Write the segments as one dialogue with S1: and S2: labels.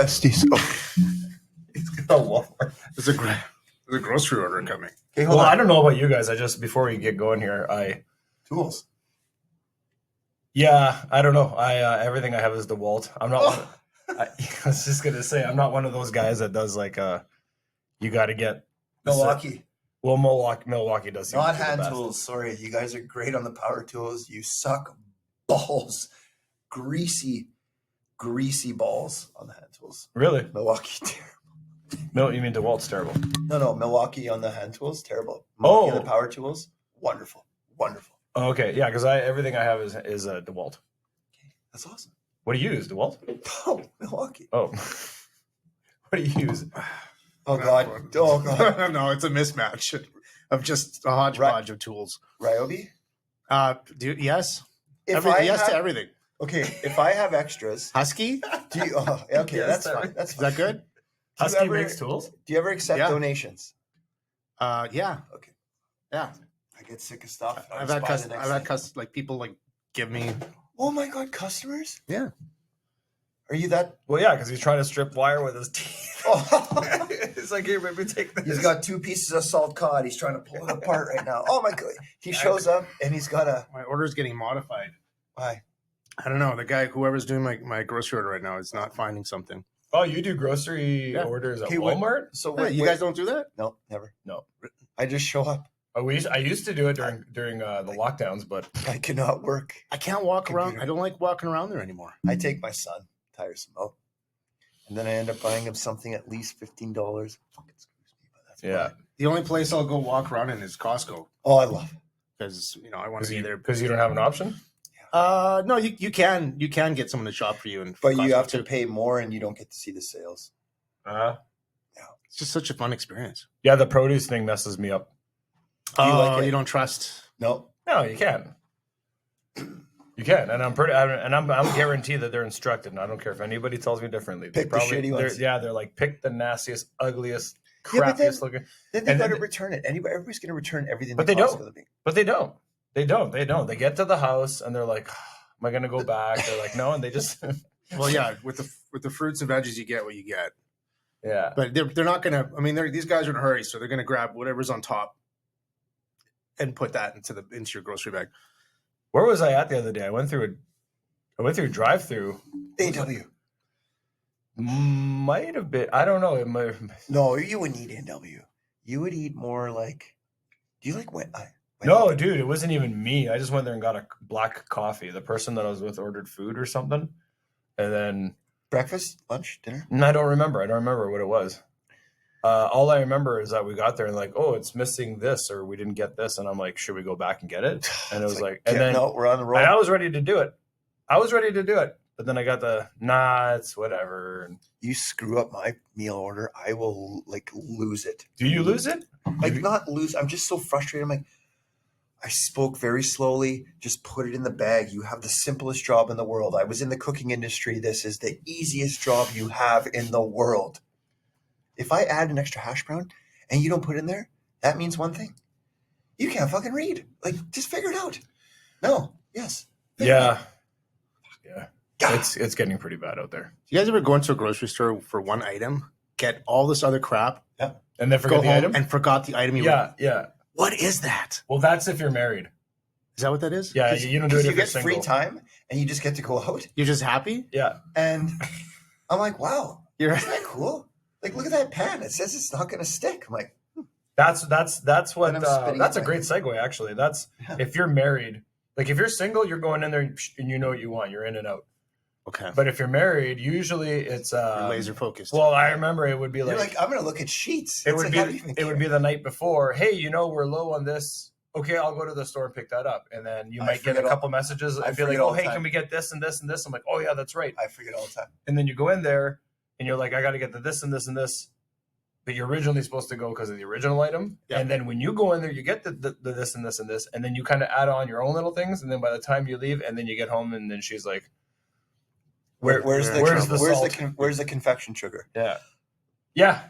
S1: besties. Oh.
S2: He's got a Walmart.
S3: There's a grocery order coming.
S1: Okay,
S2: Well,
S1: hold on.
S2: I don't know about you guys. I just before we get going here,
S1: Tools.
S2: I don't know. Everything I have is DeWalt. I'm not. I was just gonna say I'm not one of those guys that does like you got to get
S1: Milwaukee.
S2: Well, Milwaukee does. Seem
S1: Not
S2: to be the
S1: hand
S2: best.
S1: tools. Sorry, you guys are great on the power tools. You suck balls. Greasy balls on the hand tools.
S2: Really?
S1: Milwaukee, terrible.
S2: No, you mean DeWalt's terrible.
S1: No, Milwaukee on the hand tools, terrible. Milwaukee on the power tools, wonderful.
S2: Oh, okay, yeah, because everything I have is DeWalt.
S1: That's awesome.
S2: What do you use, DeWalt?
S1: Oh, Milwaukee.
S2: Oh, what do you use?
S1: Oh God. Oh God.
S3: No, it's a mismatch of just a hodgepodge of tools.
S1: Ryobi?
S3: Yes.
S1: If
S3: Yes to everything.
S1: Okay, if I have extras,
S3: Husky?
S1: do you, okay,
S2: Yes,
S1: that's fine. That's
S3: Is
S1: fine.
S3: that good?
S2: Husky makes tools?
S1: Do you ever accept
S3: Yeah.
S1: donations?
S3: Yeah.
S1: Okay.
S3: Yeah.
S1: I get sick of stuff. I
S3: I've
S1: just
S3: had
S1: buy the next thing.
S3: like people like give me.
S1: Oh my God, customers?
S3: Yeah.
S1: Are you that?
S2: Well, yeah, because he's trying to strip wire with his teeth.
S1: Oh.
S2: It's like, here, maybe take this.
S1: He's got 2 pieces of salt cod. He's trying to pull it apart right now. Oh my God. He shows up and he's got a.
S3: My order's getting modified.
S1: Why?
S3: I don't know. The guy, whoever's doing my grocery order right now, is not finding something.
S2: Oh, you do grocery orders at
S1: Okay, what-
S2: Walmart?
S1: So
S3: Yeah, you guys don't do that?
S1: No, never.
S2: No.
S1: I just show up.
S2: Oh, I used to do it during the lockdowns, but
S1: I cannot work.
S3: I can't walk around.
S1: Computer.
S3: I don't like walking around there anymore.
S1: I take my son, tiresome. Oh. And then I end up buying him something at least $15. Fucking screws me, but that's
S2: yeah,
S1: fine.
S3: The only place I'll go walk around in is Costco
S1: Oh, I love it.
S3: because I want to be there.
S2: because you don't have an option.
S3: No, you can get someone to shop for you, and
S1: But you
S3: Costco
S1: have to
S3: too.
S1: pay more and you don't get to see the sales.
S3: It's just such a fun experience.
S2: Yeah, the produce thing messes me up.
S1: Do you
S3: Oh,
S1: like it?
S3: you don't trust?
S1: No.
S2: No, you can. You can, and I'm guaranteed that they're instructed, and I don't care if anybody tells me differently.
S1: Pick the shitty ones.
S2: They're like pick the nastiest, ugliest,
S1: Yeah, but then-
S2: crappiest looking.
S1: Then they
S2: And
S1: got to
S2: then-
S1: return it. Everybody's going to return everything.
S2: But
S1: that
S2: they
S1: Costco
S2: don't.
S1: they make.
S2: But they don't. They don't. They get to the house and they're like, "Am I going to go back?" They're like, "No," and they just
S3: Well, yeah, with the fruits and veggies, you get what you get.
S2: yeah.
S3: But they're not gonna. I mean, these guys are in a hurry, so they're gonna grab whatever's on top and put that into your grocery bag.
S2: Where was I at the other day? I went through a drive-through.
S1: A&W.
S2: Might have been. I don't know. It might.
S1: No, you wouldn't eat A&W. You would eat more like. Do you like what?
S2: No, dude, it wasn't even me. I just went there and got a black coffee. The person that I was with ordered food or something, and then
S1: Breakfast, lunch, dinner.
S2: I don't remember. I don't remember what it was. All I remember is that we got there and like, oh, it's missing this, or we didn't get this, and I'm like, should we go back and get it? And it was like, and then
S1: no, we're on the road.
S2: and I was ready to do it. But then I got it's whatever. And
S1: You screw up my meal order, I will like lose it.
S2: do you lose it?
S1: Like not lose. I'm just so frustrated. I'm like, I spoke very slowly. Just put it in the bag. You have the simplest job in the world. I was in the cooking industry. This is the easiest job you have in the world. If I add an extra hash brown and you don't put it in there, that means one thing. You can't fucking read. Like, just figure it out. No. Yes. Figure it out.
S2: Yeah.
S1: God.
S2: It's getting pretty bad out there.
S3: Do you guys ever go into a grocery store for one item, get all this other crap,
S2: And then
S3: go
S2: forget the
S3: home
S2: item.
S3: and forgot the item you
S2: Yeah.
S3: What is that?
S2: Well, that's if you're married.
S3: Is that what that is?
S2: Yeah, you don't do it
S1: Because you
S2: if you're
S1: get
S2: single.
S1: free time and you just get to go out.
S3: You're just happy?
S2: Yeah.
S1: And I'm like, wow,
S3: You're
S1: isn't that cool? Like, look at that pan. It says it's not going to stick. I'm like,
S2: That's what
S1: And I'm spitting
S2: that's
S1: it
S2: a
S1: back.
S2: great segue actually. That's
S1: Yeah.
S2: if you're married. Like if you're single, you're going in there and you know what you want. You're in and out.
S3: okay.
S2: But if you're married, usually it's
S3: You're laser focused.
S2: Well, I remember it would be
S1: you're
S2: like,
S1: like, I'm going to look at sheets.
S2: it
S1: It's
S2: would
S1: like, how do you even
S2: be
S1: care?
S2: the night before. Hey, we're low on this. Okay, I'll go to the store and pick that up. And then you
S1: I
S2: might get a
S1: forget all-
S2: couple messages
S1: I
S2: and be like,
S1: forget
S2: oh,
S1: all the
S2: hey,
S1: time.
S2: can we get this and this and this? I'm like, oh yeah, that's right.
S1: I forget all the time.
S2: And then you go in there and you're like, I got to get the this and this and this. But you're originally supposed to go because of the original item.
S3: Yeah.
S2: And then when you go in there, you get the this and this and this. And then you kind of add on your own little things. And then by the time you leave and then you get home and then she's like,
S1: Where's
S2: the salt?
S1: where's the confection sugar?
S2: Yeah. Yeah.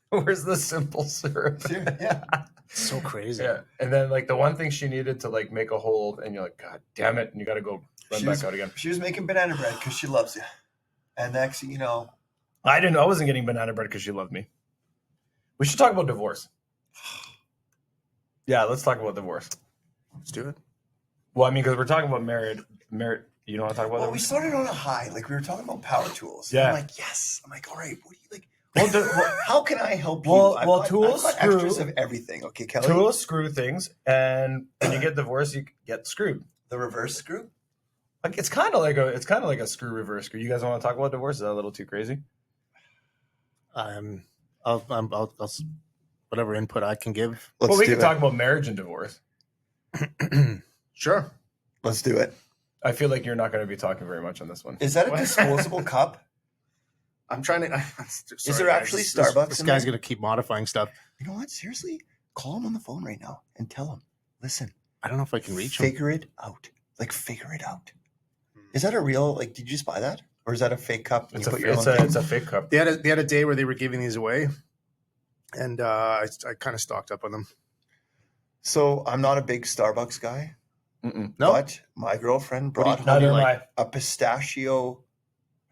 S2: Where's the simple syrup?
S1: Yeah.
S3: It's so crazy.
S2: Yeah. And then like the one thing she needed to like make a hold and you're like, God damn it. And you got to go run
S1: She
S2: back
S1: was-
S2: out again.
S1: She was making banana bread because she loves you. And next thing you know,
S2: I wasn't getting banana bread because she loved me. We should talk about divorce. Yeah, let's talk about divorce.
S3: Let's do it.
S2: Well, I mean, because we're talking about married. You don't want to talk about
S1: Well,
S2: that?
S1: we started on a high. Like, we were talking about power tools.
S2: Yeah.
S1: I'm like, yes. I'm like, all right, what do you like?
S2: Well,
S1: How can I help you?
S2: Well,
S1: I've
S2: well,
S1: got-
S2: tools,
S1: I've got extras
S2: screw.
S1: of everything. Okay, Kelly.
S2: tools screw things, and when you get divorced, you get screwed.
S1: The reverse screw.
S2: Like it's kind of like a screw reverse screw. You guys want to talk about divorce? Is that a little too crazy?
S3: I'll whatever input I can give.
S1: Let's
S2: Well, we
S1: do
S2: can
S1: it.
S2: talk about marriage and divorce.
S3: Sure.
S1: Let's do it.
S2: I feel like you're not going to be talking very much on this one.
S1: Is that a disposable cup?
S3: I'm trying to.
S1: Is there actually Starbucks
S3: This
S1: in
S3: guy's
S1: there?
S3: going to keep modifying stuff.
S1: You know what? Seriously, call him on the phone right now and tell him. Listen,
S3: I don't know if I can reach him.
S1: figure it out. Like, figure it out. Is that a real? Like, did you just buy that, or is that a fake cup? and
S2: It's
S1: you
S2: a
S1: put your own thing?
S2: it's a fake cup.
S3: They had a day where they were giving these away, and I kind of stocked up on them.
S1: So I'm not a big Starbucks guy,
S2: Mm-mm.
S3: No,
S1: but my girlfriend
S3: What do you-
S1: brought
S3: how do
S2: Neither
S3: you
S2: am
S3: like-
S2: I.
S1: a pistachio.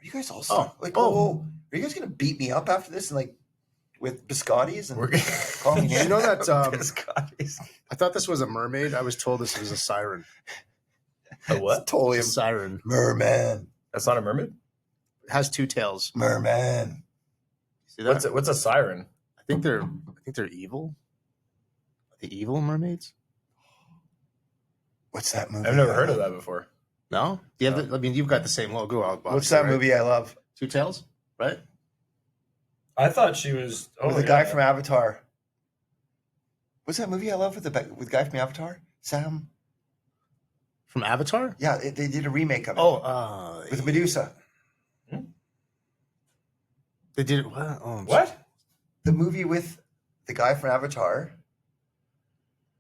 S1: Are you guys all
S3: Oh,
S1: like?
S3: oh.
S1: Oh, are you guys gonna beat me up after this and like with biscottis and
S2: We're
S1: call me
S3: you
S1: names?
S3: know that
S2: Biscottis.
S3: I thought this was a mermaid. I was told this was a siren.
S2: A what?
S1: It's totally
S3: A
S1: a
S3: siren.
S1: merman.
S2: That's not a mermaid.
S3: It has two tails.
S1: Merman.
S3: See that?
S2: What's a siren?
S3: I think they're evil. The evil mermaids?
S1: What's that movie?
S2: I've never heard of that before.
S3: No? You have I mean, you've got the same logo.
S1: What's
S3: obviously,
S1: that
S3: right?
S1: movie I love?
S3: Two tails, right?
S2: I thought she was.
S1: With the guy from Avatar. What's that movie I love with the guy from Avatar? Sam.
S3: From Avatar?
S1: Yeah, they did a remake of it.
S3: Oh,
S1: with Medusa.
S3: they did it. What? Oh,
S2: What?
S1: The movie with the guy from Avatar,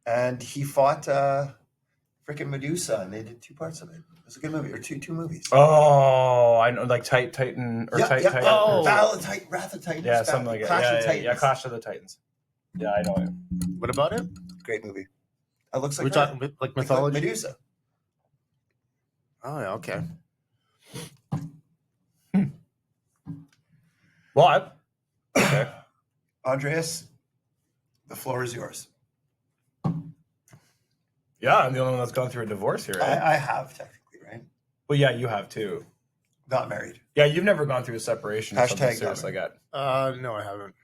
S1: and he fought freaking Medusa, and they did two parts of it. It was a good movie, or two movies.
S2: Oh, I know, like Titan or Titan.
S3: Oh.
S1: Battle of Titan, Wrath of Titans.
S2: Yeah, something like that.
S1: Clash
S2: Yeah,
S1: of
S2: yeah,
S1: Titans.
S2: yeah, Clash of the Titans. Yeah, I know it.
S3: What about it?
S1: Great movie. It looks like
S3: We're
S1: her.
S3: talking like
S1: Like
S3: mythology.
S1: Medusa.
S3: Oh, yeah, okay.
S2: Well, okay.
S1: Andreas, the floor is yours.
S2: Yeah, I'm the only one that's gone through a divorce here. Right?
S1: I have technically, right?
S2: Well, yeah, you have too.
S1: Not married.
S2: Yeah, you've never gone through a separation or something
S1: Hashtag
S2: serious
S1: not
S2: like that.
S3: No, I haven't.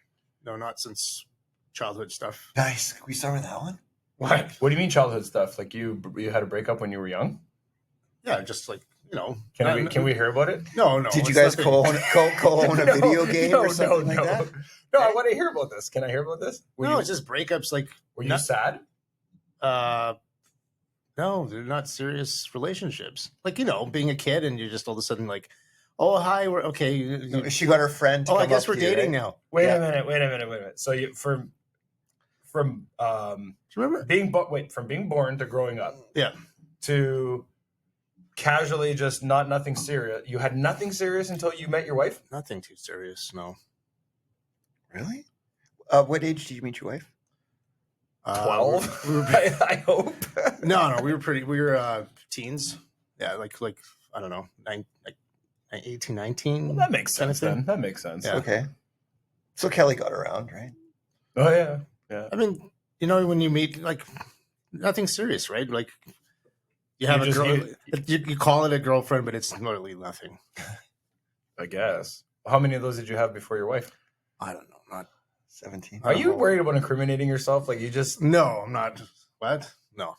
S3: No, not since childhood stuff.
S1: Nice. Can we start with that one?
S2: What? What do you mean childhood stuff? Like you had a breakup when you were young?
S3: Yeah, just like, you know.
S2: Can we hear about it?
S3: No, no.
S1: Did you
S3: it's
S1: guys
S3: nothing-
S1: co-own a
S2: No,
S1: video game
S2: no,
S1: or something
S2: no,
S1: like
S2: no.
S1: that?
S2: No, I want to hear about this. Can I hear about this?
S3: No, it's just breakups. Like,
S2: were you
S3: not-
S2: sad?
S3: No, they're not serious relationships. Like, you know, being a kid and you're just all of a sudden like, oh, hi, we're okay.
S1: She got her friend. To
S3: Oh, I
S1: come
S3: guess
S1: up
S3: we're
S1: to you,
S3: dating
S1: right?
S3: now.
S2: Wait
S1: Yeah.
S2: a minute. So you from
S3: Do you remember?
S2: being born to growing up
S3: Yeah.
S2: to casually just nothing serious. You had nothing serious until you met your wife?
S3: Nothing too serious. No.
S1: Really? What age did you meet your wife?
S2: 12?
S3: We were,
S2: I hope.
S3: no, we were teens. Yeah, like I don't know, 18, 19.
S2: Well, that makes
S3: Kind
S2: sense
S3: of thing.
S2: then. That makes sense.
S3: Yeah.
S1: Okay. So Kelly got around, right?
S2: Oh yeah. Yeah.
S3: I mean, you know, when you meet, like, nothing serious, right? Like, you have
S2: You
S3: a
S2: just-
S3: girl, you call it a girlfriend, but it's literally nothing.
S2: I guess. How many of those did you have before your wife?
S3: I don't know. Not
S1: 17.
S2: Are you worried about incriminating yourself? Like you just
S3: no, I'm not. What? No.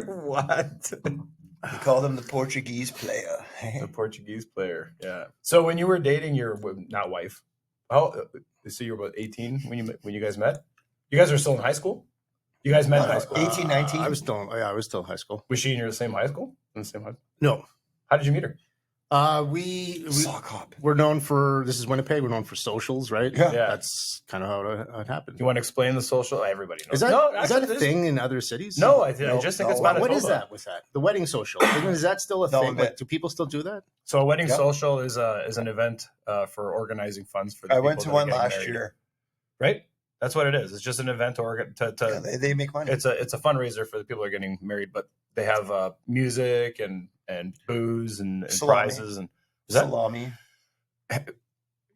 S2: what?
S1: We called him the Portuguese player.
S2: The Portuguese player. Yeah. So when you were dating your not wife, so you were about 18 when you guys met? You guys are still in high school? You guys met in
S1: No,
S2: high school?
S1: 18, 19?
S3: I was still in high school.
S2: Was she in your same high school? In the same high?
S3: No.
S2: How did you meet her?
S1: Sock hop.
S3: We're known for, this is Winnipeg, we're known for socials, right?
S1: Yeah.
S2: Yeah.
S3: That's kind of how it happened.
S2: You want to explain the social? Everybody knows.
S3: Is that
S2: No,
S3: is that a
S2: actually,
S3: thing in other cities?
S2: No, I
S1: No,
S2: just think it's
S1: no.
S2: Manitoba.
S3: What is that with that? The wedding social. Is that still a
S1: No,
S3: thing?
S1: but-
S3: Like, do people still do that?
S2: So a wedding
S1: Yep.
S2: social is an event for organizing funds for. The
S1: I went
S2: people
S1: to
S2: that are
S1: one
S2: getting
S1: last
S2: married.
S1: year.
S2: Right? That's what it is. It's just an event to
S1: Yeah, they make money.
S2: it's a fundraiser for the people that are getting married, but they have music and booze and
S1: Salami.
S2: prizes and is that
S1: Salami.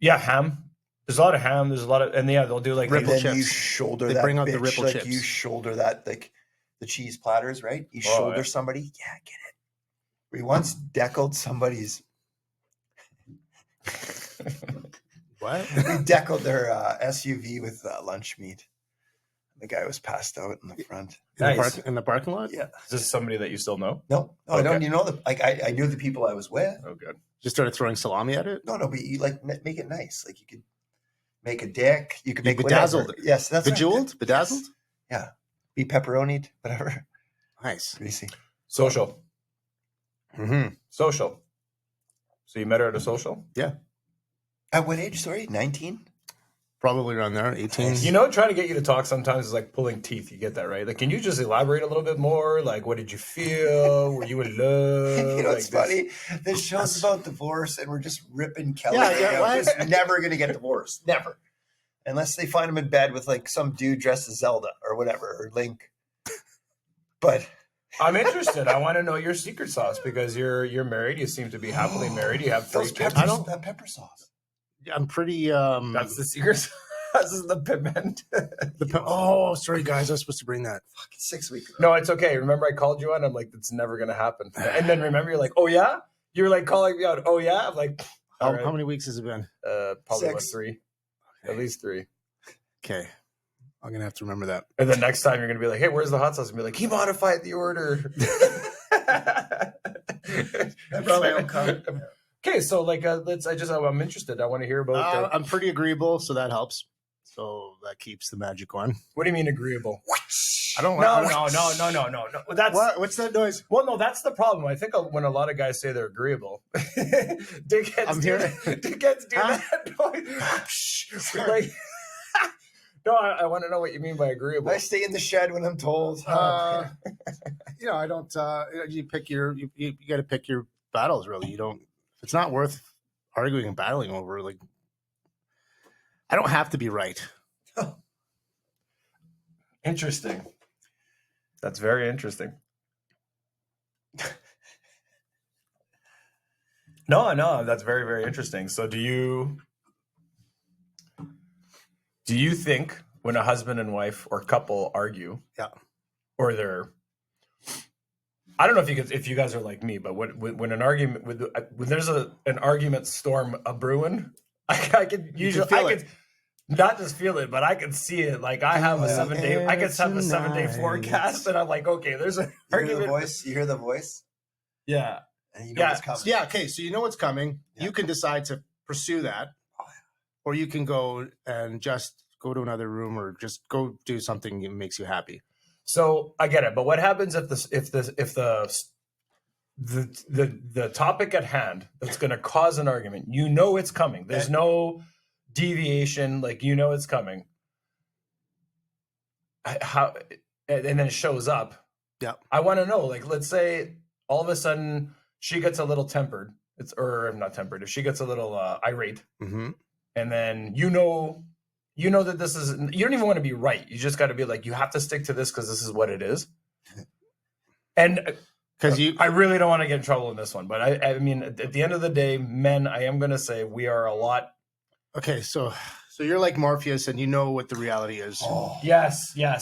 S2: Yeah, ham. There's a lot of ham. There's a lot of, and yeah, they'll do like
S3: Ripple
S1: And then you
S3: chips.
S1: shoulder
S3: They
S1: that
S3: bring out the
S1: bitch,
S3: ripple
S1: like
S3: chips.
S1: you shoulder that, like the cheese platters, right? You
S2: Oh,
S1: shoulder
S2: yeah.
S1: somebody. Yeah, get it. We once deckled somebody's.
S3: What?
S1: We deckled their SUV with lunch meat. The guy was passed out in the front.
S2: Nice.
S3: In the parking lot?
S1: Yeah.
S2: Is this somebody that you still know?
S1: No, I don't.
S2: Okay.
S1: You know the like. I knew the people I was with.
S2: Oh, good.
S3: Just started throwing salami at it?
S1: No, but you like make it nice. Like you could make a dick. You could
S3: You
S1: make
S3: bedazzled
S1: whatever.
S3: it.
S1: Yes, that's right.
S3: Bedazzled? Bedazzled?
S1: Yeah, be pepperonied, whatever.
S3: Nice.
S1: Greasy.
S2: Social.
S3: Mm-hmm.
S2: Social. So you met her at a social?
S1: At what age? Sorry, 19.
S3: Probably around there, 18.
S1: Nice.
S2: You know, trying to get you to talk sometimes is like pulling teeth. You get that, right? Like, can you just elaborate a little bit more? Like, what did you feel? Were you in love?
S1: You know,
S2: Like
S1: it's
S2: this-
S1: funny. This show's about divorce, and we're just ripping Kelly.
S3: Yeah, yeah,
S1: out.
S3: what?
S1: He's never gonna get divorced. Never, unless they find him in bed with like some dude dressed as Zelda or whatever or Link. But
S2: I'm interested. I want to know your secret sauce because you're married. You seem to be happily married. You have 3
S1: those
S2: kids.
S1: peppers,
S3: don't-
S1: that pepper sauce.
S3: I'm pretty.
S2: That's the secret sauce. This is the piment.
S3: Oh, sorry, guys. I was supposed to bring that.
S1: Fucking 6 weeks ago.
S2: No, it's okay. Remember, I called you on. I'm like, that's never gonna happen. And then remember, you're like, oh yeah. You're like calling me out. Oh yeah. I'm like, all right.
S3: How many weeks has it been?
S2: Probably about
S1: 6.
S2: 3, at least 3.
S3: Okay. I'm going to have to remember that.
S2: And then next time you're gonna be like, hey, where's the hot sauce? And be like, he modified the order.
S1: I brought my own cup.
S2: Okay, so like, I'm interested. I want to hear about.
S3: I'm pretty agreeable, so that helps. So that keeps the magic going.
S2: What do you mean agreeable?
S3: I don't
S2: No. That's
S3: What? What's that noise?
S2: well, no, that's the problem. I think when a lot of guys say they're agreeable, dickheads
S3: I'm
S2: do
S3: here.
S2: that. Dickheads do
S3: Huh?
S2: that. Like, no, I want to know what you mean by agreeable.
S1: I stay in the shed when I'm told.
S3: I don't. You pick you got to pick your battles. Really, you don't. If it's not worth arguing and battling over, like, I don't have to be right.
S2: Interesting. That's very interesting. No, that's very, very interesting. So do you think when a husband and wife or couple argue,
S3: Yeah.
S2: or I don't know if you guys are like me, but when an argument when there's an argument storm a brewing, I could usually
S3: feel
S2: I
S3: it.
S2: could not just feel it, but I can see it. Like I have a 7-day, I could have a 7-day forecast, and I'm like, okay, there's an
S1: You hear the
S2: argument.
S1: voice? You hear the voice?
S2: Yeah,
S1: And you know
S2: Yeah.
S1: what's coming.
S3: Yeah. Okay. So you know what's coming.
S1: Yeah.
S3: You can decide to pursue that, or you can go and just go to another room, or just go do something that makes you happy.
S2: so I get it. But what happens if the topic at hand that's going to cause an argument? You know it's coming. There's no deviation. Like it's coming. How and then it shows up.
S3: Yeah.
S2: I want to know. Like, let's say all of a sudden she gets a little tempered. Or not tempered. If she gets a little irate,
S3: Mm-hmm.
S2: and then you know that this is, you don't even want to be right. You just got to be like, you have to stick to this because this is what it is. And
S3: Because
S2: I really don't want to get in trouble in this one, but I mean, at the end of the day, men, I am going to say we are a lot.
S3: Okay, so you're like Morpheus, and you know what the reality is.
S1: Oh,
S2: Yes. You're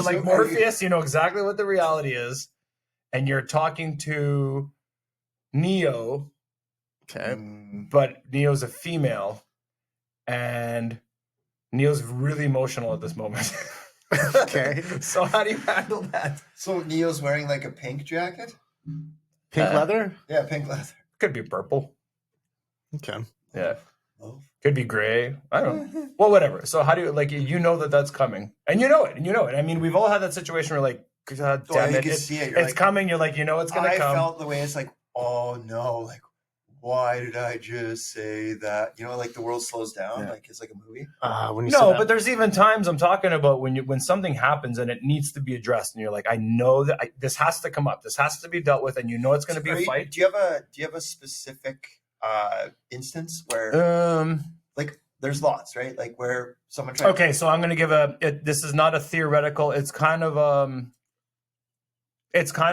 S2: like
S1: So-
S2: Morpheus, you know exactly what the reality is. And you're talking to Neo,
S3: Okay.
S2: but Neo's a female, and Neo's really emotional at this moment.
S3: Okay.
S2: So how do you handle that?
S1: So Neo's wearing like a pink jacket?
S3: Pink leather.
S1: Yeah, pink leather.
S2: Could be purple.
S3: Okay.
S2: Yeah.
S1: Oh.
S2: Could be gray. I don't know. Well, whatever. So how do you that that's coming, and you know it. I mean, we've all had that situation where like, God
S1: Oh,
S2: damn
S1: you
S2: it,
S1: can
S2: it's,
S1: see it. You're
S2: it's
S1: like,
S2: coming. You're like, it's gonna
S1: I
S2: come.
S1: felt the way it's like, oh no, like why did I just say that? You know, like the world slows down,
S2: Yeah.
S1: like it's like a movie.
S3: When you said
S2: No,
S3: that-
S2: but there's even times I'm talking about when something happens and it needs to be addressed, and you're like, I know that this has to come up. This has to be dealt with, and you know it's going to be a fight.
S1: Do you have a specific instance where like there's lots, right? Like where someone tried.
S2: Okay, so I'm going to give this is not a theoretical. It's kind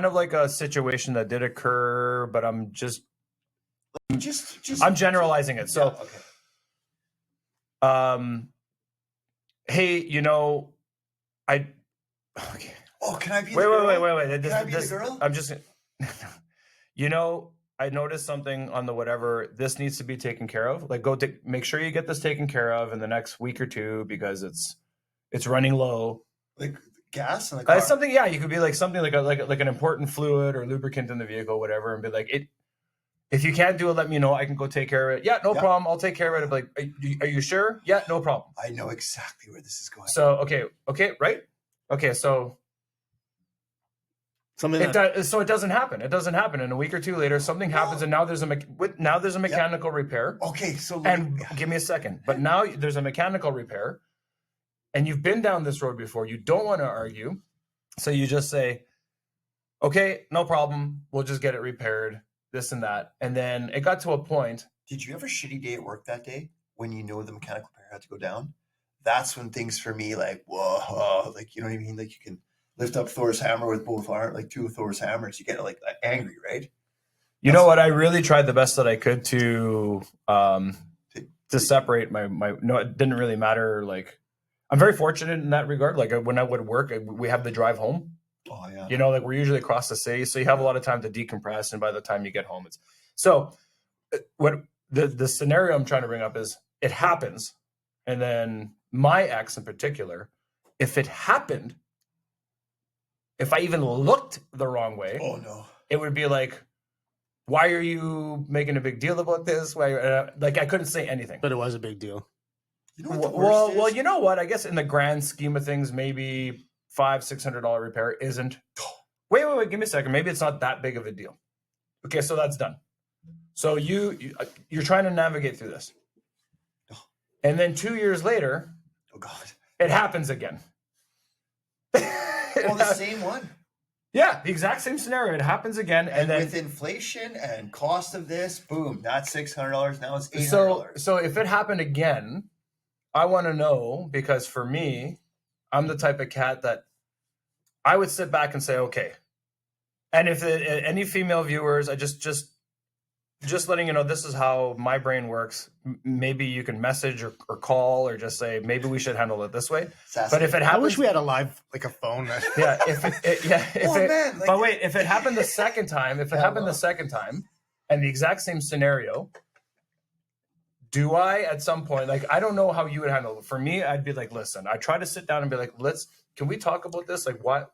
S2: of like a situation that did occur, but I'm just
S1: Just
S2: I'm generalizing it. So,
S1: yeah, okay.
S2: Hey, you know, I. Okay.
S1: Oh, can I be
S2: Wait,
S1: the girl?
S2: wait.
S1: Can I be the girl?
S2: I'm just. You know, I noticed something on the whatever. This needs to be taken care of. Like, make sure you get this taken care of in the next week or two because it's running low.
S1: Like gas in the car.
S2: Something, yeah. You could be like something like an important fluid or lubricant in the vehicle, whatever, and be like it. If you can't do it, let me know. I can go take care of it. Yeah, no problem. I'll take care of it. I'll be like, are you sure? Yeah, no problem.
S1: I know exactly where this is going.
S2: So okay, right? Okay, so so it doesn't happen. It doesn't happen. And a week or two later, something happens, and now there's a mechanical repair.
S1: Okay, so
S2: give me a second. But now there's a mechanical repair, and you've been down this road before. You don't want to argue, so you just say, "Okay, no problem. We'll just get it repaired." This and that, and then it got to a point.
S1: Did you have a shitty day at work that day when you know the mechanical repair had to go down? That's when things for me like whoa, like you know what I mean. Like you can lift up Thor's hammer with both arms, like two of Thor's hammers. You get like angry, right?
S2: You know what? I really tried the best that I could to separate my. No, it didn't really matter. Like, I'm very fortunate in that regard. Like when I would work, we have the drive home.
S1: Oh yeah.
S2: You know, like we're usually across the city, so you have a lot of time to decompress, and by the time you get home, it's so. What the scenario I'm trying to bring up is it happens, and then my ex in particular, if it happened, if I even looked the wrong way,
S1: oh no,
S2: it would be like, why are you making a big deal about this? Why, like I couldn't say anything.
S3: But it was a big deal.
S1: You know what the worst is?
S2: Well, you know what? I guess in the grand scheme of things, maybe $500-$600 repair isn't. Wait, give me a second. Maybe it's not that big of a deal. Okay, so that's done. So you're trying to navigate through this, and then 2 years later,
S1: oh god,
S2: it happens again.
S1: Oh, the same one.
S2: Yeah, the exact same scenario. It happens again, and then
S1: with inflation and cost of this, boom, not $600. Now it's $800.
S2: So if it happened again, I want to know, because for me, I'm the type of cat that I would sit back and say, okay. And if any female viewers, I just letting you know, this is how my brain works. Maybe you can message or call or just say, maybe we should handle it this way.
S1: Sassy.
S2: But if it happens,
S3: I wish we had a live, like a phone.
S2: Yeah.
S1: But
S2: wait, if it happened the second time, and the exact same scenario, do I at some point, like, I don't know how you would handle it. For me, I'd be like, listen, I try to sit down and be like, can we talk about this? Like, what?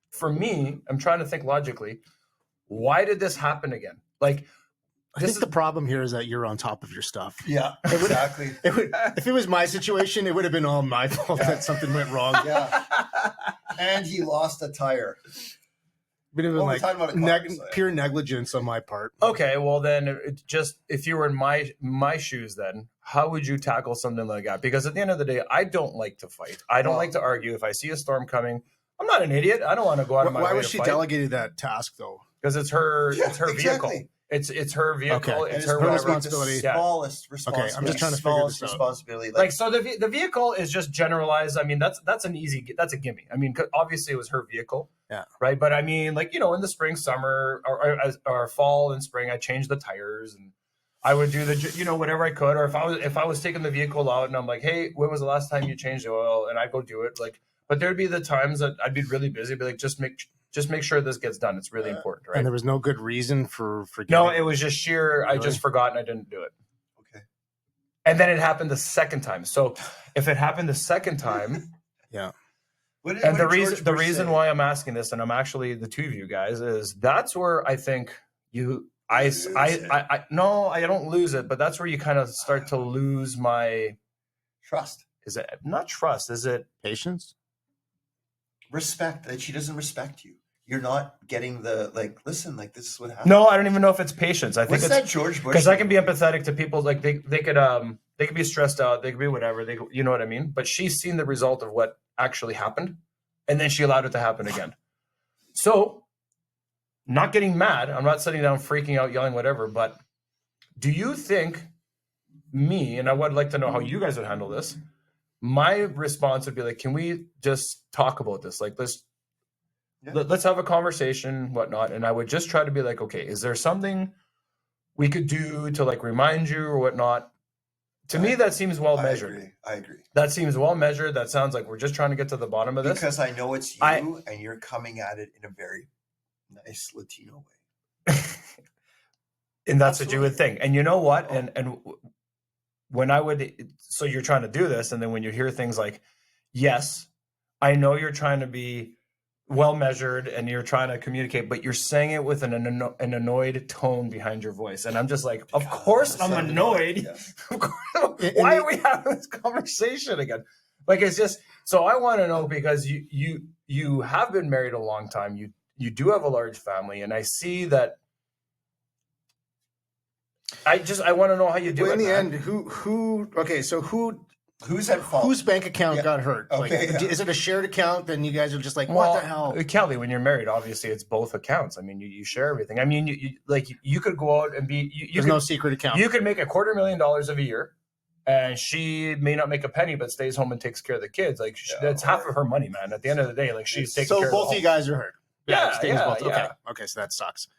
S2: For me, I'm trying to think logically. Why did this happen again? Like,
S3: I think the problem here is that you're on top of your stuff.
S1: Yeah, exactly.
S3: If it was my situation, it would have been all my fault that something went wrong.
S1: Yeah. And he lost a tire.
S3: But it was like pure negligence on my part.
S2: Okay, well then, if you were in my shoes, then how would you tackle something like that? Because at the end of the day, I don't like to fight. I don't like to argue. If I see a storm coming, I'm not an idiot. I don't want to go out of my way to fight.
S3: Why was she delegated that task though?
S2: Because it's her
S1: exactly.
S2: vehicle. It's her vehicle.
S3: Okay.
S2: It's her
S3: responsibility.
S1: Smallest responsibility.
S3: Okay, I'm just trying to figure this out.
S1: Responsibility.
S2: Like so, the vehicle is just generalized. I mean, that's a gimme. I mean, obviously it was her vehicle.
S3: Yeah.
S2: Right. But I mean, like, you know, in the spring, summer, or fall and spring, I changed the tires and I would do whatever I could. Or if I was taking the vehicle out and I'm like, hey, when was the last time you changed the oil? And I'd go do it. Like, but there'd be the times that I'd be really busy. Be like, just make sure this gets done. It's really important, right?
S3: And there was no good reason for
S2: no, it was just sheer. Really? I just forgot and I didn't do it.
S1: Okay.
S2: And then it happened the second time. So if it happened the second time,
S3: yeah.
S2: The reason why I'm asking this, and I'm actually the two of you guys, is that's where I think I don't lose it, but that's where you kind of start to lose my
S1: trust.
S2: Is it not trust? Is it
S3: patience?
S1: Respect that she doesn't respect you. You're not getting the listen, like this is what happened.
S2: No, I don't even know if it's patience. I think
S1: it's that George Bush,
S2: because I can be empathetic to people. Like they could be stressed out. They could be whatever. You know what I mean? But she's seen the result of what actually happened, and then she allowed it to happen again. So, not getting mad. I'm not sitting down freaking out, yelling, whatever. But do you think me, and I would like to know how you guys would handle this? My response would be like, can we just talk about this? Like, let's have a conversation, whatnot. And I would just try to be like, okay, is there something we could do to like remind you or whatnot. To me, that seems well measured.
S1: I agree.
S2: That seems well measured. That sounds like we're just trying to get to the bottom of this.
S1: Because I know it's you, and you're coming at it in a very nice Latino way.
S2: And that's what you would think. And you know what? And when I would, so you're trying to do this, and then when you hear things like, yes, I know you're trying to be well measured and you're trying to communicate, but you're saying it with an annoyed tone behind your voice. And I'm just like, of course I'm annoyed.
S1: Yes.
S2: Why are we having this conversation again? Like, it's just, so I want to know, because you have been married a long time. You do have a large family, and I see that. I want to know how you do it.
S3: In the
S2: man.
S3: end, okay, so
S1: Who's at fault?
S3: whose bank account
S1: Yeah.
S3: got hurt?
S1: Okay,
S3: Like,
S1: yeah.
S3: is it a shared account? Then you guys are just like, what the hell?
S2: Kelly, when you're married, obviously it's both accounts. I mean, you share everything. I mean, you could go out and be.
S3: There's no secret account.
S2: You could make $250,000 a year, and she may not make a penny, but stays home and takes care of the kids. Like, that's half of her money, man. At the end of the day, like, she's taking care of
S3: both of you guys are hurt.
S2: Yeah,
S3: stays
S2: yeah,
S3: both.
S2: yeah.
S3: Okay, so that sucks.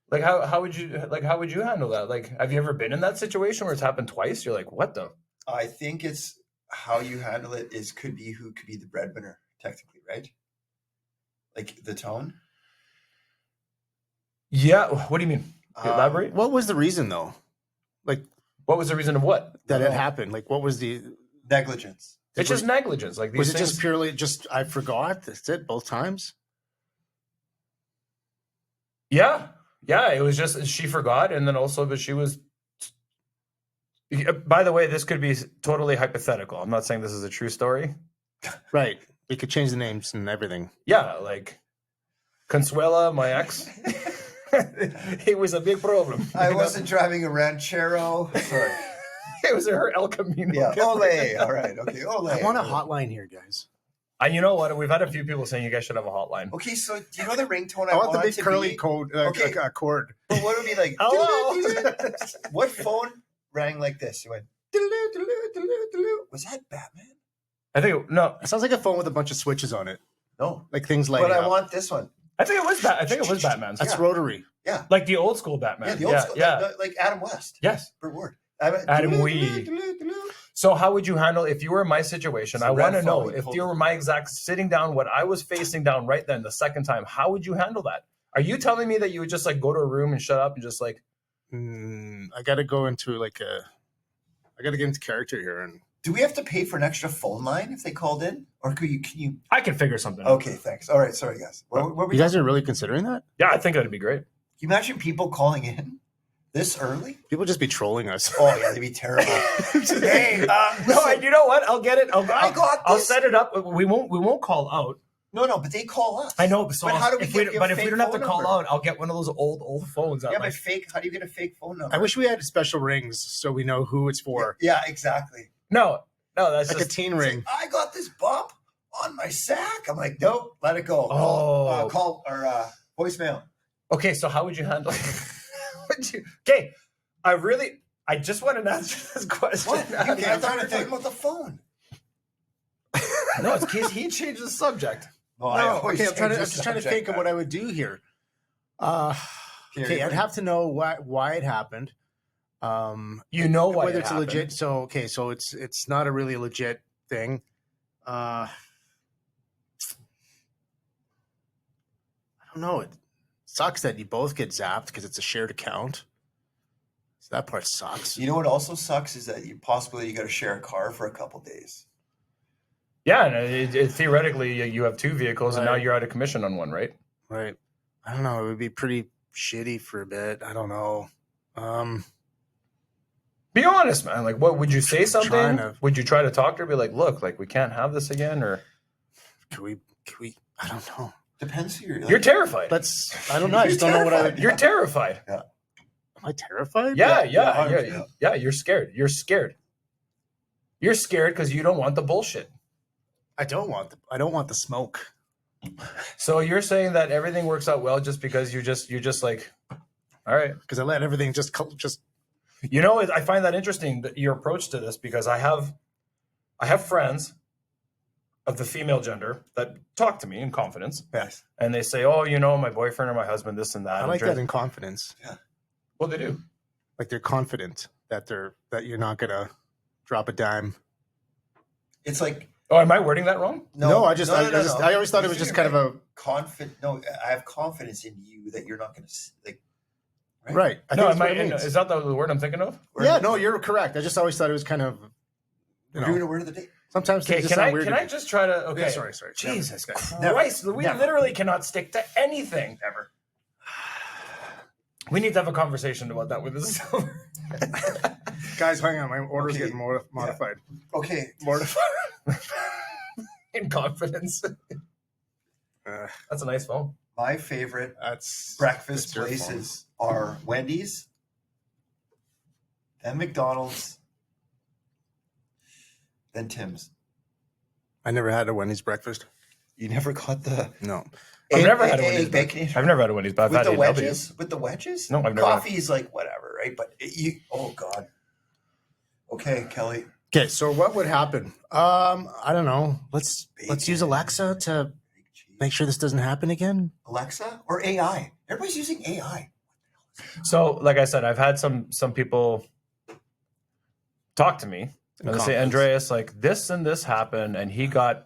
S2: Like, how would you handle that? Like, have you ever been in that situation where it's happened twice? You're like, what the?
S1: I think it's how you handle it could be who could be the breadwinner, technically, right? Like the tone.
S2: Yeah. What do you mean? Elaborate.
S3: What was the reason though? Like,
S2: What was the reason of what?
S3: that it happened? Like, what was the
S1: Negligence.
S2: It's just negligence. Like, these
S3: was it
S2: things,
S3: just purely just I forgot? That's it. Both times.
S2: Yeah. Yeah. It was just she forgot, and then also, but she was. By the way, this could be totally hypothetical. I'm not saying this is a true story.
S3: Right. We could change the names and everything.
S2: Yeah, like Consuela, my ex. It was a big problem.
S1: I wasn't driving a Ranchero. Sorry.
S2: It was her El Camino.
S1: Yeah. Ole. All right. Okay. Ole.
S3: I want a hotline here, guys.
S2: And you know what? We've had a few people saying you guys should have a hotline.
S1: Okay, so do you know the ringtone
S3: I want the big
S1: to
S3: curly
S1: be?
S3: code
S1: Okay.
S3: chord.
S1: But what would be like?
S2: Hello?
S1: What phone rang like this? You went. Was that Batman?
S2: I think no.
S3: It sounds like a phone with a bunch of switches on it,
S1: No.
S3: like things like.
S1: But I want this one.
S2: I think it was Batman's.
S3: That's
S1: Yeah.
S3: rotary.
S1: Yeah.
S2: Like the old school Batman.
S1: Yeah. The old school. Like Adam West.
S2: Yes.
S1: Per word.
S2: Adam Wee. So how would you handle if you were in my situation?
S1: It's
S2: I
S1: a
S2: want to
S1: red
S2: know
S1: phone.
S2: if you were my exact sitting down, what I was facing down right then the second time. How would you handle that? Are you telling me that you would just like go to a room and shut up and just like?
S3: I got to go into I got to get into character here, and
S1: Do we have to pay for an extra phone line if they called in, or can you?
S2: I can figure something out.
S1: Okay, thanks. All right, sorry guys. What were we?
S3: you guys are really considering that?
S2: Yeah, I think that'd be great.
S1: Can you imagine people calling in this early?
S3: People just be trolling us.
S1: Oh yeah, they'd be terrible. Hey,
S2: No,
S1: listen.
S2: you know what? I'll get it.
S1: I got
S2: I'll
S1: this.
S2: set it up. We won't call out.
S1: No, but they call us.
S2: I know, so
S1: But how do we
S2: if
S1: get your
S2: but if we
S1: fake
S2: don't have to
S1: phone
S2: call
S1: number?
S2: out, I'll get one of those old phones. That
S1: Yeah,
S2: like,
S1: but fake. How do you get a fake phone number?
S3: I wish we had special rings so we know who it's for,
S1: Yeah, exactly.
S2: no, that's
S3: like
S2: just
S3: a teen
S1: It's
S3: ring.
S1: like, I got this bump on my sack. I'm like, nope, let it go.
S2: Oh.
S1: Call or voicemail.
S2: okay. So how would you handle? I just want to answer this question.
S1: What? I thought we were talking about the phone.
S2: No, it's because he changed the subject.
S1: No,
S3: I'm just trying to think of what I would do here. Okay, I'd have to know why it happened.
S2: You know why
S3: whether
S2: it
S3: it's
S2: happened.
S3: a legit. So it's not a really legit thing. I don't know. It sucks that you both get zapped because it's a shared account. So that part sucks.
S1: You know what also sucks is that you got to share a car for a couple days.
S2: Yeah, and theoretically you have two vehicles, and now
S3: Right.
S2: you're out of commission on one, right?
S3: Right. I don't know. It would be pretty shitty for a bit. I don't know.
S2: Be honest, man. Like, what would you say? Something?
S3: Trying to-
S2: Would you try to talk to her? Be like, look, like we can't have this again, or
S3: Can we? I don't know.
S1: Depends who you're.
S2: you're terrified.
S3: I don't know. I just don't know what I would.
S2: You're terrified.
S3: Am I terrified?
S2: Yeah,
S1: Yeah,
S2: yeah. You're scared. You're scared. You're scared because you don't want the bullshit.
S3: I don't want the smoke.
S2: So you're saying that everything works out well just because you're just like, all right.
S3: Because I let everything just.
S2: You know, I find that interesting that your approach to this, because I have friends of the female gender that talk to me in confidence,
S3: Yes.
S2: and they say, "Oh, you know, my boyfriend or my husband, this and that."
S3: I like that in confidence.
S2: Well, they do.
S3: Like they're confident that you're not gonna drop a dime.
S1: It's like
S2: Oh, am I wording that wrong?
S3: No, I always thought it was
S1: You're
S3: just kind of a
S1: confident. No, I have confidence in you that you're not going to like.
S3: right. I
S2: No,
S3: think that's what it means.
S2: is that the word I'm thinking of?
S3: Yeah, no, you're correct. I just always thought it was kind of,
S1: We're doing a word of the day.
S3: sometimes
S2: Okay,
S3: things just
S2: can
S3: sound weird.
S2: I
S3: to me.
S2: just try to? Okay,
S3: Yeah, sorry.
S2: Jesus
S3: Never.
S2: Christ, we
S3: Never.
S2: literally cannot stick to anything.
S1: Never.
S2: We need to have a conversation about that with this.
S3: Guys, hang on. My order's
S1: Okay.
S3: getting modified.
S1: Okay.
S3: Mortified.
S2: In confidence. That's a nice phone.
S1: My favorite
S3: That's
S1: breakfast
S3: that's your
S1: places are Wendy's, then McDonald's, then Tim's.
S3: phone. I never had a Wendy's breakfast.
S1: You never got the
S3: No.
S2: I've never had a
S1: egg
S2: Wendy's.
S1: bacon
S2: I've never had a Wendy's, but I've
S1: with
S2: had
S1: the
S2: A&W.
S1: wedges. With the wedges?
S2: No, I've never.
S1: Coffee is like whatever, right? But oh god. Okay, Kelly.
S3: Okay, so what would happen? I don't know. Let's use Alexa to make sure this doesn't happen again.
S1: Alexa or AI? Everybody's using AI.
S2: So, like I said, I've had some people talk to me and they say,
S3: Confidence.
S2: Andreas, like this and this happened, and he got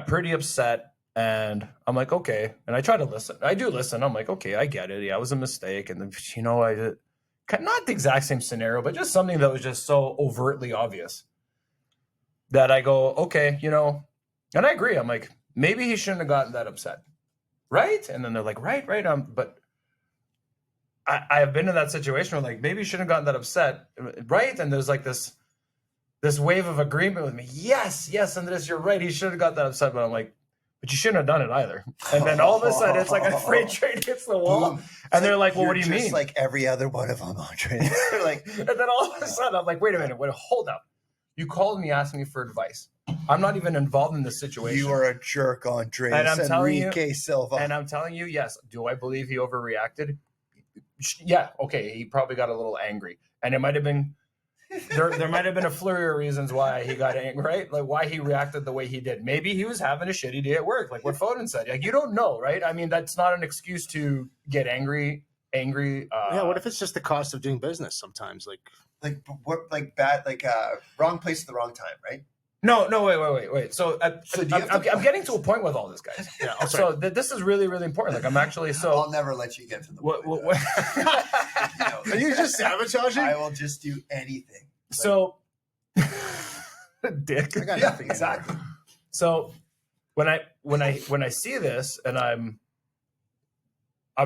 S2: pretty upset, and I'm like, okay, and I try to listen. I do listen. I'm like, okay, I get it. Yeah, it was a mistake, and then, you know, I did not the exact same scenario, but just something that was just so overtly obvious that I go, okay, you know, and I agree. I'm like, maybe he shouldn't have gotten that upset, right? And then they're like, right, but I have been in that situation where like maybe you shouldn't have gotten that upset, right? And there's like this wave of agreement with me. Yes, Andres, you're right. He should have got that upset, but I'm like, but you shouldn't have done it either. And then all of a sudden, it's like a freight train hits the wall,
S1: Boom.
S2: and they're
S1: It's
S2: like, "Well, what
S1: you're
S2: do you
S1: just
S2: mean?"
S1: like every other one of them, Andre. They're like,
S2: And then all of a sudden, I'm like, "Wait a minute, hold up! You called me asking me for advice. I'm not even involved in this situation."
S1: you are a jerk, Andre.
S2: And I'm telling you-
S1: Enrique Silva.
S2: And I'm telling you, yes. Do I believe he overreacted? Yeah. Okay. He probably got a little angry, and it might have been there might have been a flurry of reasons why he got angry, right? Like why he reacted the way he did. Maybe he was having a shitty day at work, like what Foden said. Like you don't know, right? I mean, that's not an excuse to get angry.
S3: Yeah, what if it's just the cost of doing business sometimes? Like,
S1: wrong place at the wrong time, right?
S2: No, wait. So,
S1: So do you have
S2: I'm
S1: to-
S2: getting to a point with all this, guys.
S3: yeah,
S2: So this is really, really important. Like I'm actually
S1: I'll never let you get to the
S2: What,
S1: point.
S2: what,
S3: are you just sabotaging?
S1: I will just do anything.
S2: so, dick.
S3: I got
S1: Yeah,
S3: nothing
S1: exactly.
S2: So when I see this and I'm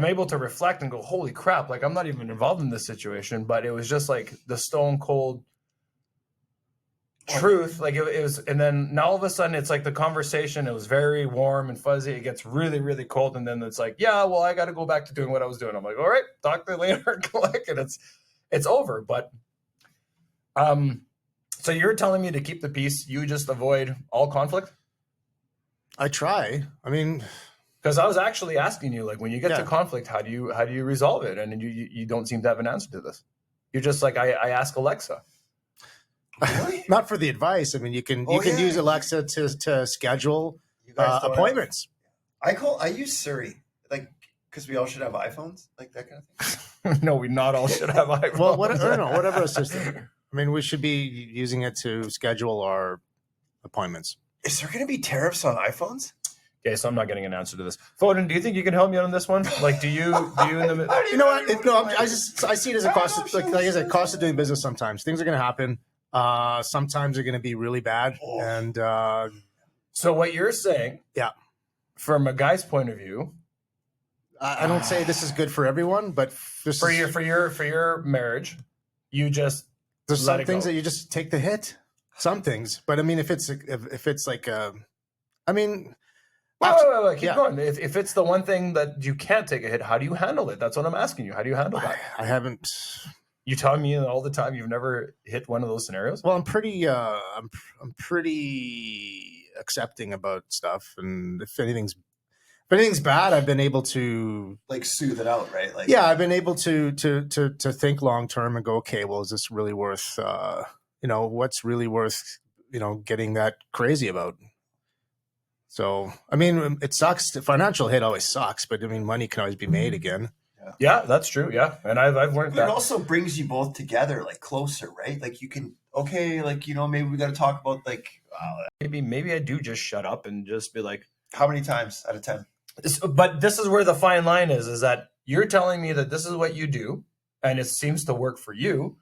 S2: able to reflect and go, holy crap, like I'm not even involved in this situation, but it was just like the stone cold truth. Like it was, and then now all of a sudden it's like the conversation, it was very warm and fuzzy. It gets really, really cold. And then it's like, yeah, well, I got to go back to doing what I was doing. I'm like, all right, talk to you later. And it's over. But, so you're telling me to keep the peace. You just avoid all conflict?
S3: I try. I mean,
S2: Because I was actually asking you, like, when you get to
S3: Yeah.
S2: conflict, how do you resolve it? And you don't seem to have an answer to this. You're just like, I ask Alexa.
S1: Really?
S3: not for the advice. I mean, you can
S1: Oh, yeah.
S3: use Alexa to schedule
S1: You guys don't
S3: appointments.
S1: I use Siri, like, because we all should have iPhones, like that kind of thing.
S2: No, we not all should have iPhones.
S3: Well, I don't know, whatever assistant. I mean, we should be using it to schedule our appointments.
S1: Is there going to be tariffs on iPhones?
S2: Okay, so I'm not getting an answer to this. Foden, do you think you can help me out on this one? Like, do you in the
S3: You know what? I see it as a cost. Like I said, cost of doing business. Sometimes things are going to happen. Sometimes they're going to be really bad,
S1: Oh.
S3: and
S2: So what you're saying,
S3: Yeah.
S2: from a guy's point of view,
S3: I don't say this is good for everyone, but this
S2: for
S3: is,
S2: your marriage, you just
S3: there's
S2: let
S3: some
S2: it
S3: things
S2: go.
S3: that you just take the hit. Some things, but I mean, if it's like, I mean,
S2: Wait, keep
S3: Yeah.
S2: going. If it's the one thing that you can't take a hit, how do you handle it? That's what I'm asking you. How do you handle that?
S3: I haven't.
S2: You tell me all the time you've never hit one of those scenarios.
S3: Well, I'm pretty. I'm pretty accepting about stuff, and if anything's bad, I've been able to.
S1: Like, soothe it out, right? Like,
S3: Yeah, I've been able to think long term and go, okay, well, is this really worth? What's really worth? Getting that crazy about? So, I mean, it sucks. The financial hit always sucks, but I mean, money can always be made again.
S2: Yeah, that's true. Yeah, and I've learned
S1: But it
S2: that.
S1: also brings you both together, like closer, right? Like you can, okay, like, maybe we got to talk about like
S2: Maybe I do just shut up and just be like,
S1: how many times out of 10?
S2: but this is where the fine line is that you're telling me that this is what you do and it seems to work for you.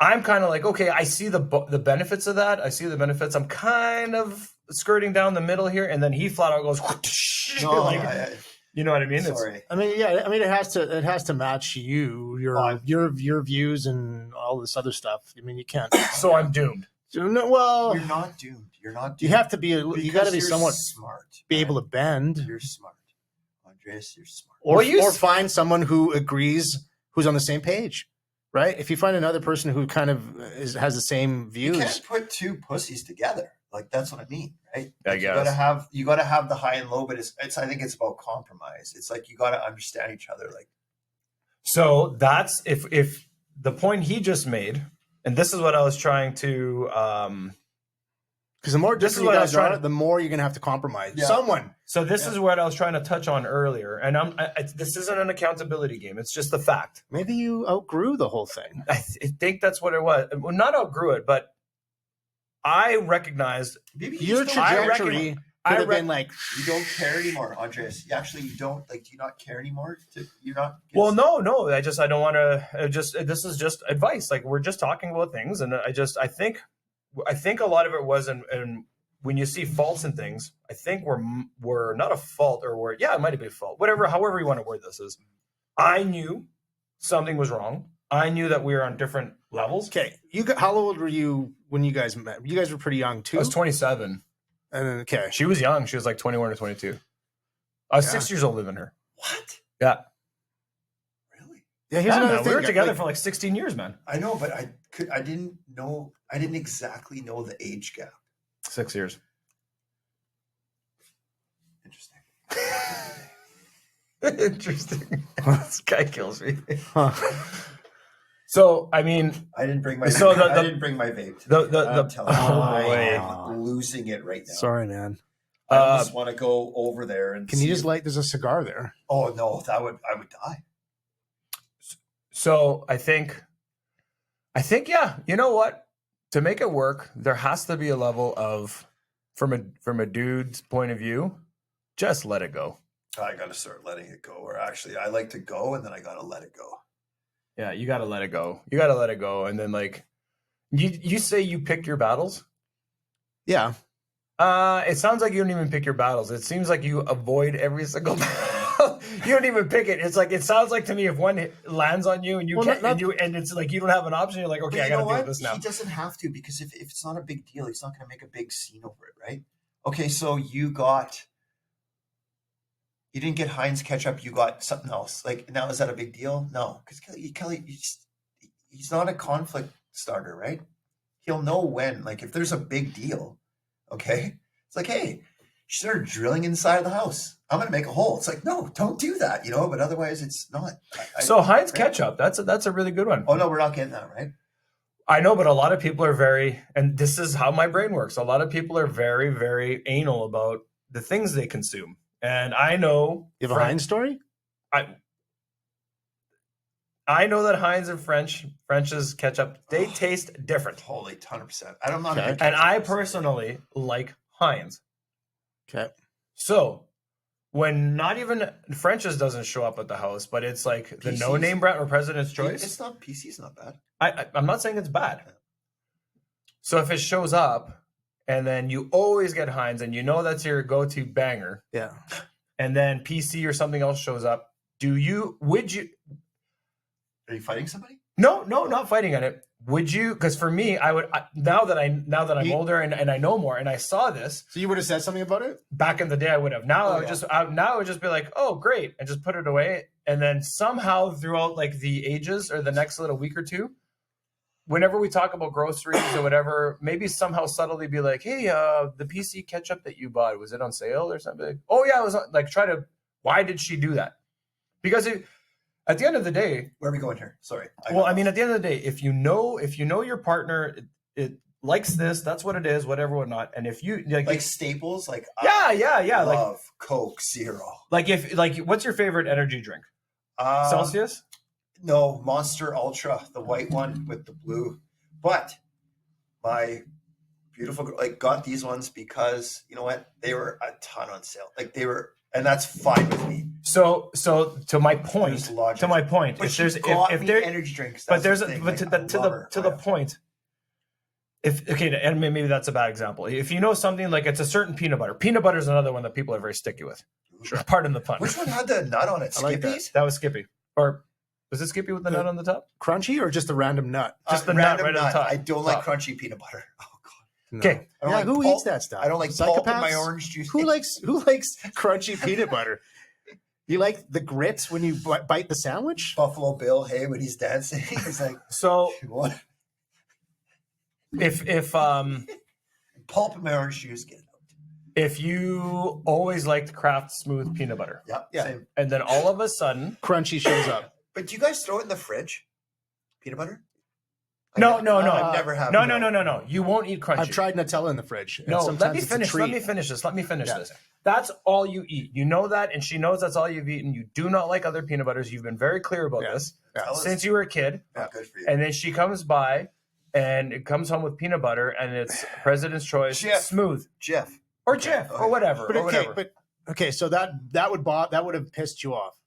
S2: I'm kind of like, okay, I see the benefits of that. I see the benefits. I'm kind of skirting down the middle here. And then he flat out goes,
S1: No,
S2: like, you know what I mean?
S1: sorry.
S3: I mean, yeah. I mean, it has to match your views and all this other stuff. I mean, you can't.
S2: So I'm doomed.
S3: No, well,
S1: You're not doomed. You're not doomed.
S3: you have to be. You
S1: Because
S3: got to be
S1: you're
S3: somewhat
S1: smart.
S3: be able to bend,
S1: You're smart. Andreas, you're smart.
S3: or find someone who agrees, who's on the same page, right? If you find another person who kind of has the same
S1: You
S3: views,
S1: can't put two pussies together. Like that's what I mean, right?
S2: I
S1: Like,
S2: guess.
S1: you gotta have the high and low, but it's I think it's about compromise. It's like you gotta understand each other. Like
S2: So that's if the point he just made, and this is what I was trying to
S3: because the more
S2: This is
S3: different you
S2: what I was
S3: guys are,
S2: trying to-
S3: the more you're gonna have to compromise.
S1: Yeah.
S3: Someone.
S2: so this
S1: Yeah.
S2: is what I was trying to touch on earlier, and this isn't an accountability game. It's just the fact.
S3: Maybe you outgrew the whole thing.
S2: I think that's what it was. Well, not outgrew it, but I recognized
S1: maybe
S3: Your
S1: just don't,
S3: trajectory could have been like.
S1: you don't care anymore, Andreas. You don't like. Do you not care anymore? You're not.
S2: well, no. I don't want to. This is just advice. Like we're just talking about things, and I think a lot of it was, and when you see faults in things, I think we're not a fault, or it might have been a fault. However you want to word this is. I knew something was wrong. I knew that we were on different levels.
S3: Okay, how old were you when you guys met? You guys were pretty young too.
S2: I was 27.
S3: And then, okay,
S2: She was young. She was like 21 or 22. I was
S3: Yeah.
S2: 6 years older than her.
S1: What?
S2: Yeah.
S1: Really?
S3: yeah. Here's
S2: Yeah,
S3: another
S2: man,
S3: thing.
S2: we were together
S3: like,
S2: for like 16 years, man.
S1: I know, but I didn't know. I didn't exactly know the age gap.
S2: 6 years.
S1: Interesting.
S2: Interesting. This guy kills me.
S3: huh.
S2: So, I mean,
S1: I didn't bring my.
S2: So
S1: I didn't bring my vape.
S2: the
S1: I'm telling you,
S2: oh, boy.
S1: I'm losing it right now.
S3: Sorry, man.
S1: I just want to go over there and.
S3: Can you
S1: see
S3: just
S1: if-
S3: light? There's a cigar there.
S1: Oh no, I would die.
S2: So I think, yeah, you know what? To make it work, there has to be a level of, from a dude's point of view, just let it go.
S1: I got to start letting it go. Or actually, I like to go and then I got to let it go.
S2: Yeah, you got to let it go. You got to let it go. And then like, you say you pick your battles.
S3: Yeah.
S2: It sounds like you don't even pick your battles. It seems like you avoid every single battle. You don't even pick it. It's like, it sounds like to me, if one lands on you and you
S3: Well,
S2: can't,
S3: not-
S2: and it's like you don't have an option, you're like, okay,
S1: But
S2: I
S1: you
S2: got
S1: know
S2: to deal
S1: what?
S2: with this now.
S1: He doesn't have to, because if it's not a big deal, he's not going to make a big scene over it, right? Okay, so you didn't get Heinz ketchup, you got something else. Like, now is that a big deal? No, because Kelly, he's not a conflict starter, right? He'll know when, like, if there's a big deal, okay? It's like, hey, you started drilling inside of the house. I'm going to make a hole. It's like, no, don't do that, but otherwise it's not.
S2: So Heinz
S1: right?
S2: ketchup, that's a really good one.
S1: Oh, no, we're not getting that, right?
S2: I know, but a lot of people are and this is how my brain works. A lot of people are very, very anal about the things they consume. And I know
S3: You have a Heinz story?
S2: I know that Heinz and French's ketchup, they taste different.
S1: Totally, 100%. I'm not
S3: Okay.
S1: a big
S2: And I
S1: ketchup person.
S2: personally like Heinz.
S3: Okay.
S2: So when not even French's doesn't show up at the house, but it's like the
S1: PC's.
S2: no-name brand or President's Choice.
S1: It's not PC's not bad.
S2: I'm not saying it's bad. So if it shows up and then you always get Heinz and you know that's your go-to banger,
S3: Yeah.
S2: and then PC or something else shows up, would you
S1: Are you fighting somebody?
S2: no, not fighting on it. Would you? Because for me, now that I'm older and I know more and I saw this
S3: So you would have said something about it?
S2: back in the day, I would have. Now
S1: Oh,
S2: I would
S1: yeah.
S2: just be like, oh great, and just put it away. And then somehow throughout like the ages or the next little week or two, whenever we talk about groceries or whatever, maybe somehow subtly be like, hey, the PC ketchup that you bought, was it on sale or something? Oh yeah, it was like why did she do that? Because at the end of the day,
S1: Where are we going here? Sorry.
S2: at the end of the day, if you know your partner, likes this. That's what it is. Whatever, whatnot. And if you
S1: Like Staples, like
S2: yeah, like
S1: love Coke Zero.
S2: what's your favorite energy drink? Celsius?
S1: No, Monster Ultra, the white one with the blue. But my beautiful girl got these ones because you know what? They were a ton on sale. Like they were, and that's fine with me.
S2: So to my point,
S1: There's logic.
S2: if
S1: She
S2: there's
S1: got
S2: if
S1: me
S2: there
S1: energy drinks,
S2: but
S1: that's
S2: there's
S1: the
S2: a,
S1: thing.
S2: but
S1: Like,
S2: to
S1: I love her.
S2: the point. If okay, and maybe that's a bad example. If you know something like it's a certain peanut butter is another one that people are very sticky with.
S1: Sure.
S2: Pardon the pun.
S1: Which one had the nut on it?
S3: I like that.
S1: Skippy's?
S2: That was Skippy, or was it Skippy with the nut on the top?
S3: Crunchy or just a random nut?
S2: Just the nut
S1: random
S2: right at the top.
S1: I don't like
S2: Top.
S1: crunchy peanut butter. Oh god.
S3: No.
S2: Okay.
S1: I don't
S3: Yeah,
S1: like
S3: who
S1: pulp.
S3: eats that stuff?
S1: I don't like pulp in my
S3: Psychopaths?
S1: orange juice.
S3: Who likes crunchy peanut butter? You like the grits when you bite the sandwich?
S1: Buffalo Bill? Hey, when he's dancing, he's like,
S2: So
S1: what?
S2: if
S1: Pulp in my orange juice. Get it out.
S2: if you always liked Kraft Smooth peanut butter,
S3: Yeah.
S1: Same.
S2: and then all of a sudden,
S3: Crunchy shows up.
S1: But do you guys throw it in the fridge? Peanut butter?
S2: No.
S1: I've never had.
S2: no, you won't eat crunchy.
S3: I've tried Nutella in the fridge. and
S2: No, let
S3: sometimes
S2: me
S3: it's a
S2: finish. Let
S3: treat.
S2: me finish this. Let me finish
S3: Yeah.
S2: this. That's all you eat. You know that, and she knows that's all you've eaten. You do not like other peanut butters. You've been very clear about
S3: Yeah.
S2: this
S3: Yeah.
S1: Tell us.
S2: since you were a kid.
S1: Not good for you.
S2: And then she comes by, and it comes home with peanut butter, and it's President's Choice,
S1: Jeff.
S2: Smooth,
S1: Jeff.
S2: or
S1: Okay.
S2: Jif,
S1: Okay.
S2: or whatever,
S3: But
S2: or
S3: okay,
S2: whatever.
S3: so that would have pissed you off.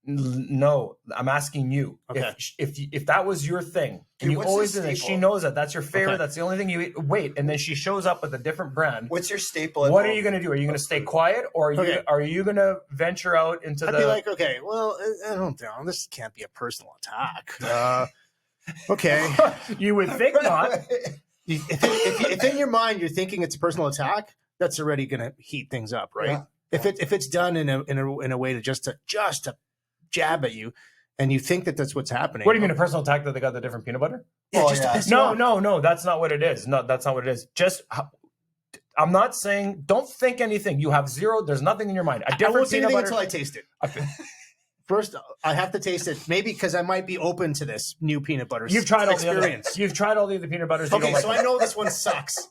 S2: No, I'm asking you.
S3: Okay.
S2: If that was your thing, and
S1: Dude,
S2: you
S1: what's
S2: always
S1: the
S2: do that, she
S1: staple?
S2: knows that that's your favorite.
S3: Okay.
S2: That's the only thing you eat. Wait, and then she shows up with a different brand.
S1: What's your staple? at
S2: What are
S1: home?
S2: you going to do? Are you going to stay quiet, or are you going to venture out into
S3: I'd
S2: the?
S3: be like, okay, well, I don't know. This can't be a personal attack. Okay.
S2: You would think not.
S3: if in your mind you're thinking it's a personal attack, that's already going to heat things up, right?
S1: Yeah.
S3: If it's done in a way to just to jab at you, and you think that that's what's happening.
S2: What do you mean a personal attack that they got the different peanut butter?
S3: Yeah,
S1: Oh,
S3: just to
S1: yeah.
S3: piss you off.
S2: No, that's not what it is. No, that's not what it is. I'm not saying don't think anything. You have zero. There's nothing in your mind. A
S3: I
S2: different
S3: won't say
S2: peanut
S3: anything
S2: butter.
S3: until I taste it. First, I have to taste it, maybe because I might be open to this new peanut butter
S2: You've tried all the other.
S3: experience.
S2: You've tried all the other peanut butters. You
S3: Okay,
S2: don't
S3: so
S2: like
S3: I know this one sucks.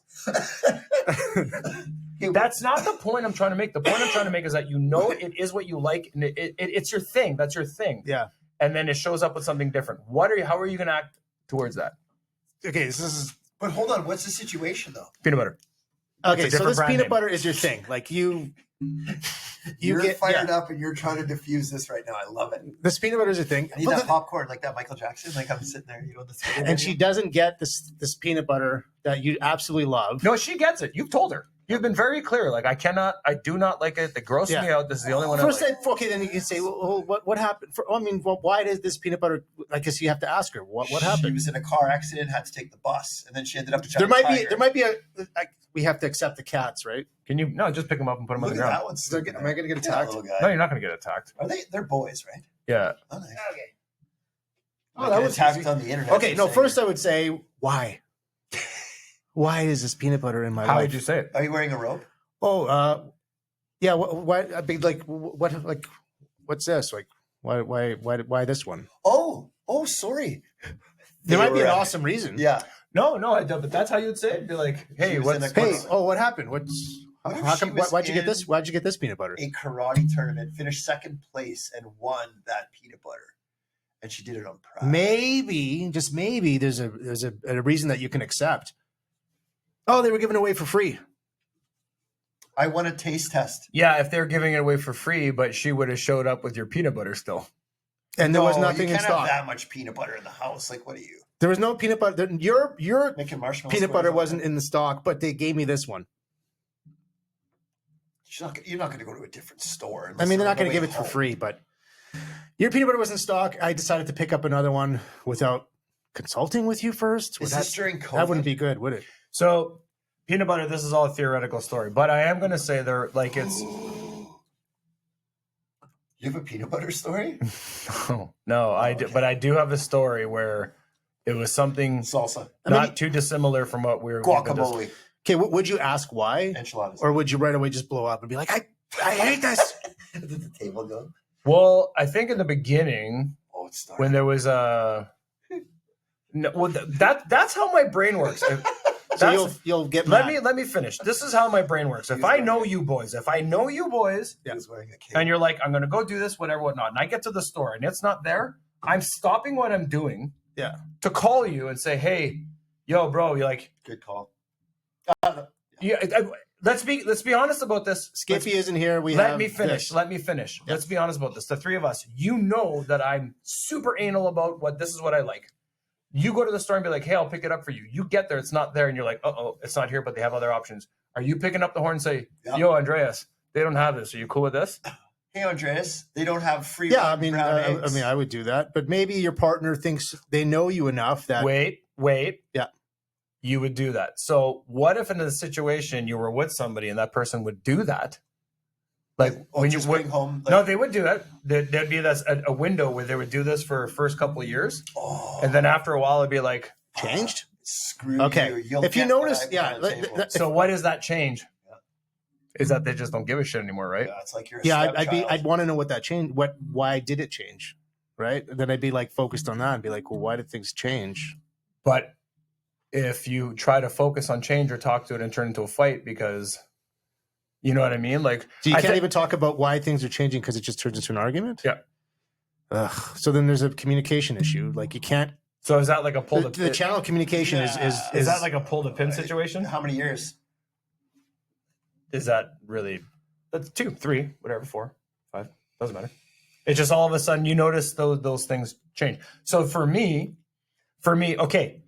S2: That's not the point I'm trying to make. The point I'm trying to make is that you know it is what you like, and it's your thing. That's your thing.
S3: Yeah.
S2: And then it shows up with something different. How are you going to act towards that?
S3: Okay, this is
S1: But hold on, what's the situation though?
S2: Peanut butter.
S3: okay.
S2: It's a
S3: So
S2: different
S3: this
S2: brand
S3: peanut
S2: name.
S3: butter is your thing. Like you
S1: You're
S3: get
S1: fired
S3: yeah.
S1: up and you're trying to diffuse this right now. I love it.
S3: This peanut butter is a thing.
S1: I need
S3: But
S1: that
S3: the-
S1: popcorn like that Michael Jackson. Like I'm sitting there, you know, the
S3: and she doesn't get this peanut butter that you absolutely love.
S2: No, she gets it. You've told her. You've been very clear. Like I do not like it. It grosses
S3: Yeah.
S2: me out. This is the only one.
S3: First,
S2: I like.
S3: okay, then you can say, well, what happened? Why did this peanut butter? I guess you have to ask her what
S1: She
S3: happened.
S1: was in a car accident, had to take the bus, and then she ended up.
S3: There might be a. We have to accept the cats, right?
S2: Can you just pick them up and put them
S1: Look
S2: on
S1: at
S2: the
S1: that
S2: ground?
S1: one.
S3: They're am I going to get
S1: Yeah,
S3: attacked?
S1: little
S2: No,
S1: guy.
S2: you're not going to get attacked.
S1: Are they? They're boys, right?
S2: Yeah.
S1: Oh, nice.
S3: Okay.
S1: Like
S3: Oh, that
S1: get
S3: was
S1: attacked
S3: easy.
S1: on the internet.
S3: Okay, no. First, I would say why. Why is this peanut butter in my
S2: How
S3: life?
S2: would you say it?
S1: Are you wearing a robe?
S3: Oh, yeah. What? I'd be like, what? Like, what's this? Like, why this one?
S1: Oh, sorry.
S3: There
S1: They
S3: might be
S1: were,
S3: an awesome reason.
S1: Yeah.
S2: No, I don't. But that's how you'd say it. Be like, hey,
S1: She was
S2: what's
S1: in a
S3: Hey,
S1: What's-
S3: what happened? What's
S1: What if
S3: how
S1: she
S3: come?
S1: was
S3: Why'd you get
S1: in
S3: this? Why'd you get this peanut butter?
S1: a karate tournament, finished second place, and won that peanut butter, and she did it on pride.
S3: Maybe, just maybe, there's a reason that you can accept. Oh, they were giving away for free.
S1: I won a taste test.
S2: Yeah, if they're giving it away for free, but she would have showed up with your peanut butter still.
S3: And there was
S1: No,
S3: nothing
S1: you
S3: in
S1: can't have
S3: stock.
S1: that much peanut butter in the house. Like, what are you
S3: There was no peanut butter. Your
S1: making marshmallows?
S3: peanut butter wasn't in the stock, but they gave me this one.
S1: You're not going to go to a different store.
S3: I mean, they're not going to give
S1: it
S3: it for free, but your peanut butter was in stock. I decided to pick up another one without consulting with you first.
S1: Is this during COVID?
S3: That wouldn't be good, would it?
S2: So peanut butter, this is all a theoretical story, but I am going to say they're like it's.
S1: You have a peanut butter story?
S2: No, I do, but I do have a story where it was something
S1: Salsa,
S2: not too dissimilar from what we've been
S1: guacamole,
S3: Okay, would you ask why?
S1: enchiladas.
S3: Or would you right away just blow up and be like, I hate this?
S1: Did the table go?
S2: Well, I think in the beginning
S1: Oh, it started.
S2: when there was a No, well, that's how my brain works.
S3: So
S2: That's-
S3: you'll get
S2: let
S3: mad.
S2: me finish. This is how my brain works. If I know you boys,
S1: He was wearing a cape.
S2: and you're like, I'm going to go do this, whatever, whatnot, and I get to the store and it's not there, I'm stopping what I'm doing
S3: Yeah.
S2: to call you and say, hey, yo, bro, you're like,
S1: Good call.
S2: yeah. Let's be honest about this.
S3: Skippy isn't here.
S2: Let me finish.
S3: this.
S2: Let me finish.
S3: Yeah.
S2: Let's be honest about this. The three of us, you know that I'm super anal about what this is what I like. You go to the store and be like, hey, I'll pick it up for you. You get there, it's not there, and you're like, uh-oh, it's not here, but they have other options. Are you picking up the horn and say,
S1: Yeah.
S2: yo, Andreas, they don't have this. Are you cool with this?
S1: Hey, Andreas, they don't have free.
S3: Yeah, I mean,
S1: brown eggs.
S3: I would do that, but maybe your partner thinks they know you enough that
S2: Wait.
S3: Yeah.
S2: You would do that. So what if in a situation you were with somebody and that person would do that? Like when you
S1: just
S2: would,
S1: bring home. Like,
S2: no, they would do that. There'd be this a window where they would do this for first couple of years,
S1: oh,
S2: and then after a while it'd be like,
S3: changed.
S1: screw
S3: Okay.
S1: you. You'll
S3: If you
S1: get what
S3: notice,
S1: I put
S3: yeah,
S1: on the table.
S2: so what does that change?
S1: Yeah.
S2: Is that they just don't give a shit anymore, right?
S1: Yeah, it's like you're. A
S3: Yeah,
S1: stepchild.
S3: I'd want to know what that changed. Why did it change? Right. Then I'd be like focused on that and be like, well, why did things change?
S2: But if you try to focus on change or talk to it and turn into a fight, because you know what I mean, like
S3: So you
S2: I
S3: can't
S2: thi-
S3: even talk about why things are changing because it just turns into an argument.
S2: Yeah.
S3: Ugh. So then there's a communication issue. Like you can't.
S2: So is that like a pull
S3: The channel of communication
S2: is that like a pull the pin situation?
S1: How many years?
S2: Is that really? That's 2, 3, whatever, 4, 5, doesn't matter. It's just all of a sudden you notice those things change. So for me, okay.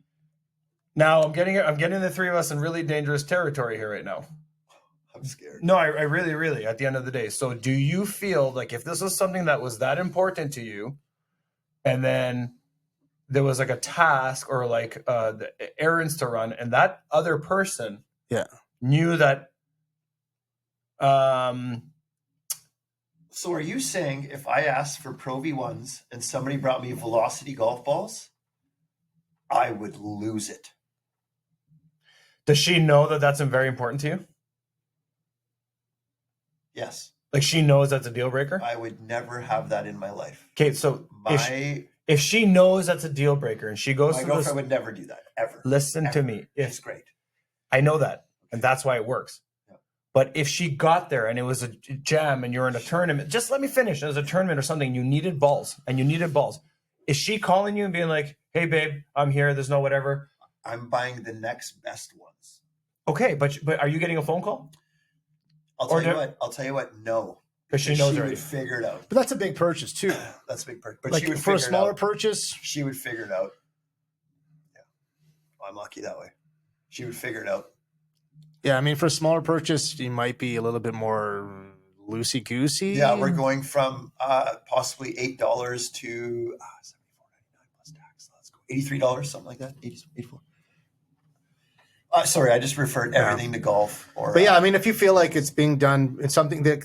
S2: Now I'm getting the three of us in really dangerous territory here right now.
S1: I'm scared.
S2: No, I really, at the end of the day. So do you feel like if this was something that was that important to you, and then there was like a task or like the errands to run, and that other person knew that
S1: So are you saying if I asked for Pro V1s and somebody brought me Velocity golf balls, I would lose it?
S2: does she know that that's very important to you?
S1: Yes.
S2: Like she knows that's a deal breaker?
S1: I would never have that in my life.
S2: Okay, so
S1: My
S2: if she knows that's a deal breaker and she goes to
S1: girlfriend
S2: this,
S1: would never do that ever.
S2: listen to
S1: Ever.
S2: me.
S1: It's
S2: If
S1: great.
S2: I know that, and that's why it works.
S1: Yeah.
S2: But if she got there and it was a jam and you're in a tournament, just let me finish. It was a tournament or something. You needed balls. Is she calling you and being like, "Hey, babe, I'm here. There's no whatever."
S1: I'm buying the next best ones.
S2: Okay, but are you getting a phone call?
S1: I'll
S2: Or
S1: tell you what. No,
S2: Because she knows
S1: she
S2: already.
S1: would figure it out.
S3: But that's a big purchase too.
S1: That's a big part. But
S3: Like
S1: she would
S3: for a
S1: figure it
S3: smaller
S1: out.
S3: purchase,
S1: She would figure it out. Yeah, I'm lucky that way. She would figure it out.
S3: yeah. I mean, for a smaller purchase, you might be a little bit more loosey goosey.
S1: Yeah, we're going from possibly $8 to $74.99 plus tax. Let's go $83, something like that. 84. Sorry, I just referred everything to golf.
S3: But yeah, I mean, if you feel like it's being done in something that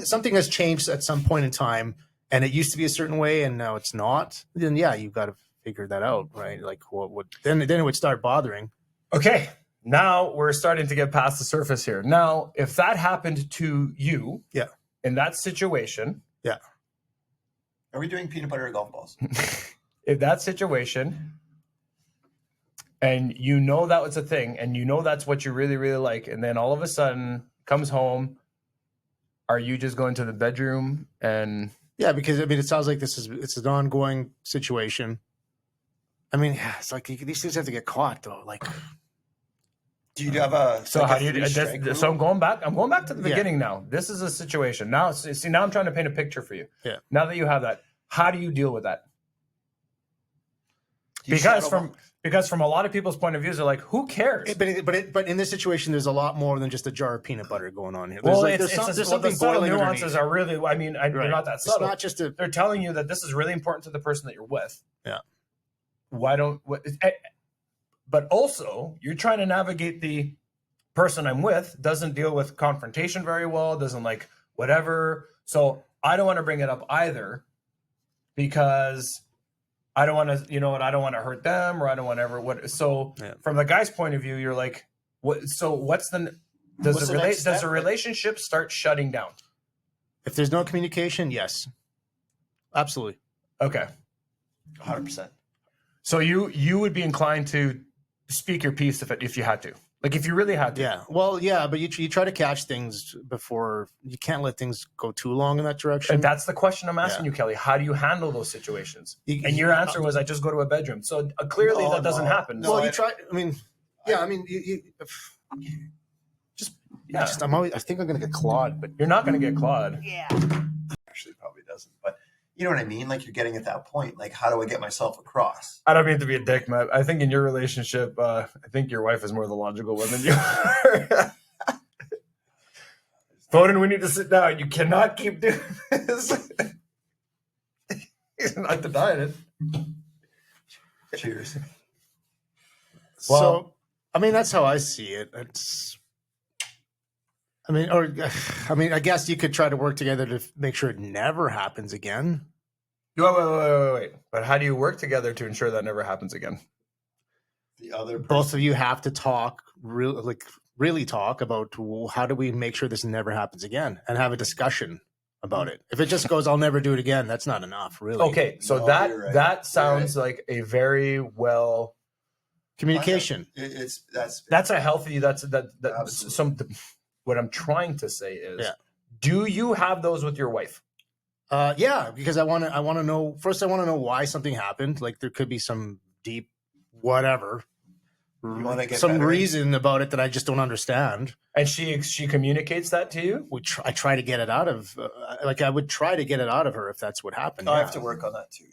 S3: something has changed at some point in time, and it used to be a certain way and now it's not, then yeah, you've got to figure that out, right? Like what would then it would start bothering.
S2: Okay, now we're starting to get past the surface here. Now, if that happened to you,
S3: Yeah.
S2: in that situation,
S1: Are we doing peanut butter or golf balls?
S2: if that situation, and you know that was a thing, and you know that's what you really, really like, and then all of a sudden comes home, are you just going to the bedroom and
S3: Yeah, because I mean, it sounds like it's an ongoing situation. I mean, yeah, it's like these things have to get caught though. Like,
S1: Do you have a
S2: so
S1: like
S2: how
S1: a
S2: do you?
S1: three-strike rule?
S2: So I'm going back to the
S3: Yeah.
S2: beginning now. This is a situation now. See, now I'm trying to paint a picture for you.
S3: Yeah.
S2: Now that you have that, how do you deal with that?
S1: Do you
S2: Because
S1: shadow box?
S2: because from a lot of people's point of views, they're like, who cares?
S3: but in this situation, there's a lot more than just a jar of peanut butter going on here. There's
S2: Well,
S3: like,
S2: there's
S3: there's
S2: something
S3: something
S2: subtle
S3: boiling
S2: nuances
S3: underneath.
S2: are really. I mean, they're
S3: Right.
S2: not that
S3: It's
S2: subtle.
S3: not just a
S2: They're telling you that this is really important to the person that you're with.
S3: Yeah.
S2: Why don't? But also, you're trying to navigate the person I'm with doesn't deal with confrontation very well. Doesn't like whatever. So I don't want to bring it up either, because I don't want to. You know what? I don't want to hurt them, or I don't want to ever. What? So
S3: Yeah.
S2: from the guy's point of view, you're like, what? So what's the? Does
S1: What's
S2: the
S1: the next
S2: does
S1: step?
S2: the relationship start shutting down?
S3: if there's no communication, yes, absolutely.
S2: Okay.
S1: 100%.
S2: So you would be inclined to speak your piece if you had to, like if you really had to.
S3: Yeah. Well, yeah, but you try to catch things before. You can't let things go too long in that direction.
S2: And that's the question I'm asking
S3: Yeah.
S2: you, Kelly. How do you handle those situations?
S3: You-
S2: And your answer was, I just go to a bedroom. So clearly
S1: No,
S2: that doesn't
S1: no.
S2: happen.
S1: No,
S3: well,
S2: So
S3: you try. I mean, yeah. I mean,
S2: yeah,
S3: I think I'm gonna get clawed, but
S2: you're not going to get clawed.
S1: Actually, probably doesn't. But you know what I mean? Like you're getting at that point. Like, how do I get myself across?
S2: I don't mean to be a dick, Matt. I think in your relationship, I think your wife is more the logical one than you are. Foden, we need to sit down. You cannot keep doing this. He's not denying it.
S1: Cheers.
S2: Well-
S3: so I mean that's how I see it. It's. I mean, I guess you could try to work together to make sure it never happens again.
S2: Wait. But how do you work together to ensure that never happens again?
S1: The other person,
S3: Both of you have to talk, really talk about how do we make sure this never happens again, and have a discussion about it. If it just goes, "I'll never do it again," that's not enough, really.
S2: Okay, so
S1: No,
S2: that
S1: you're right.
S2: that sounds like a very well.
S3: Communication.
S2: That's a healthy. That
S1: Absolutely.
S2: What I'm trying to say is,
S3: Yeah.
S2: do you have those with your wife?
S3: Yeah, because I want to know first. I want to know why something happened. Like there could be some deep, whatever,
S1: wanna get
S3: some
S1: better?
S3: reason about it that I just don't understand.
S2: And she communicates that to you?
S3: I try to get it out of, I would try to get it out of her if that's what happened.
S1: I
S3: yeah.
S1: have to work on that too.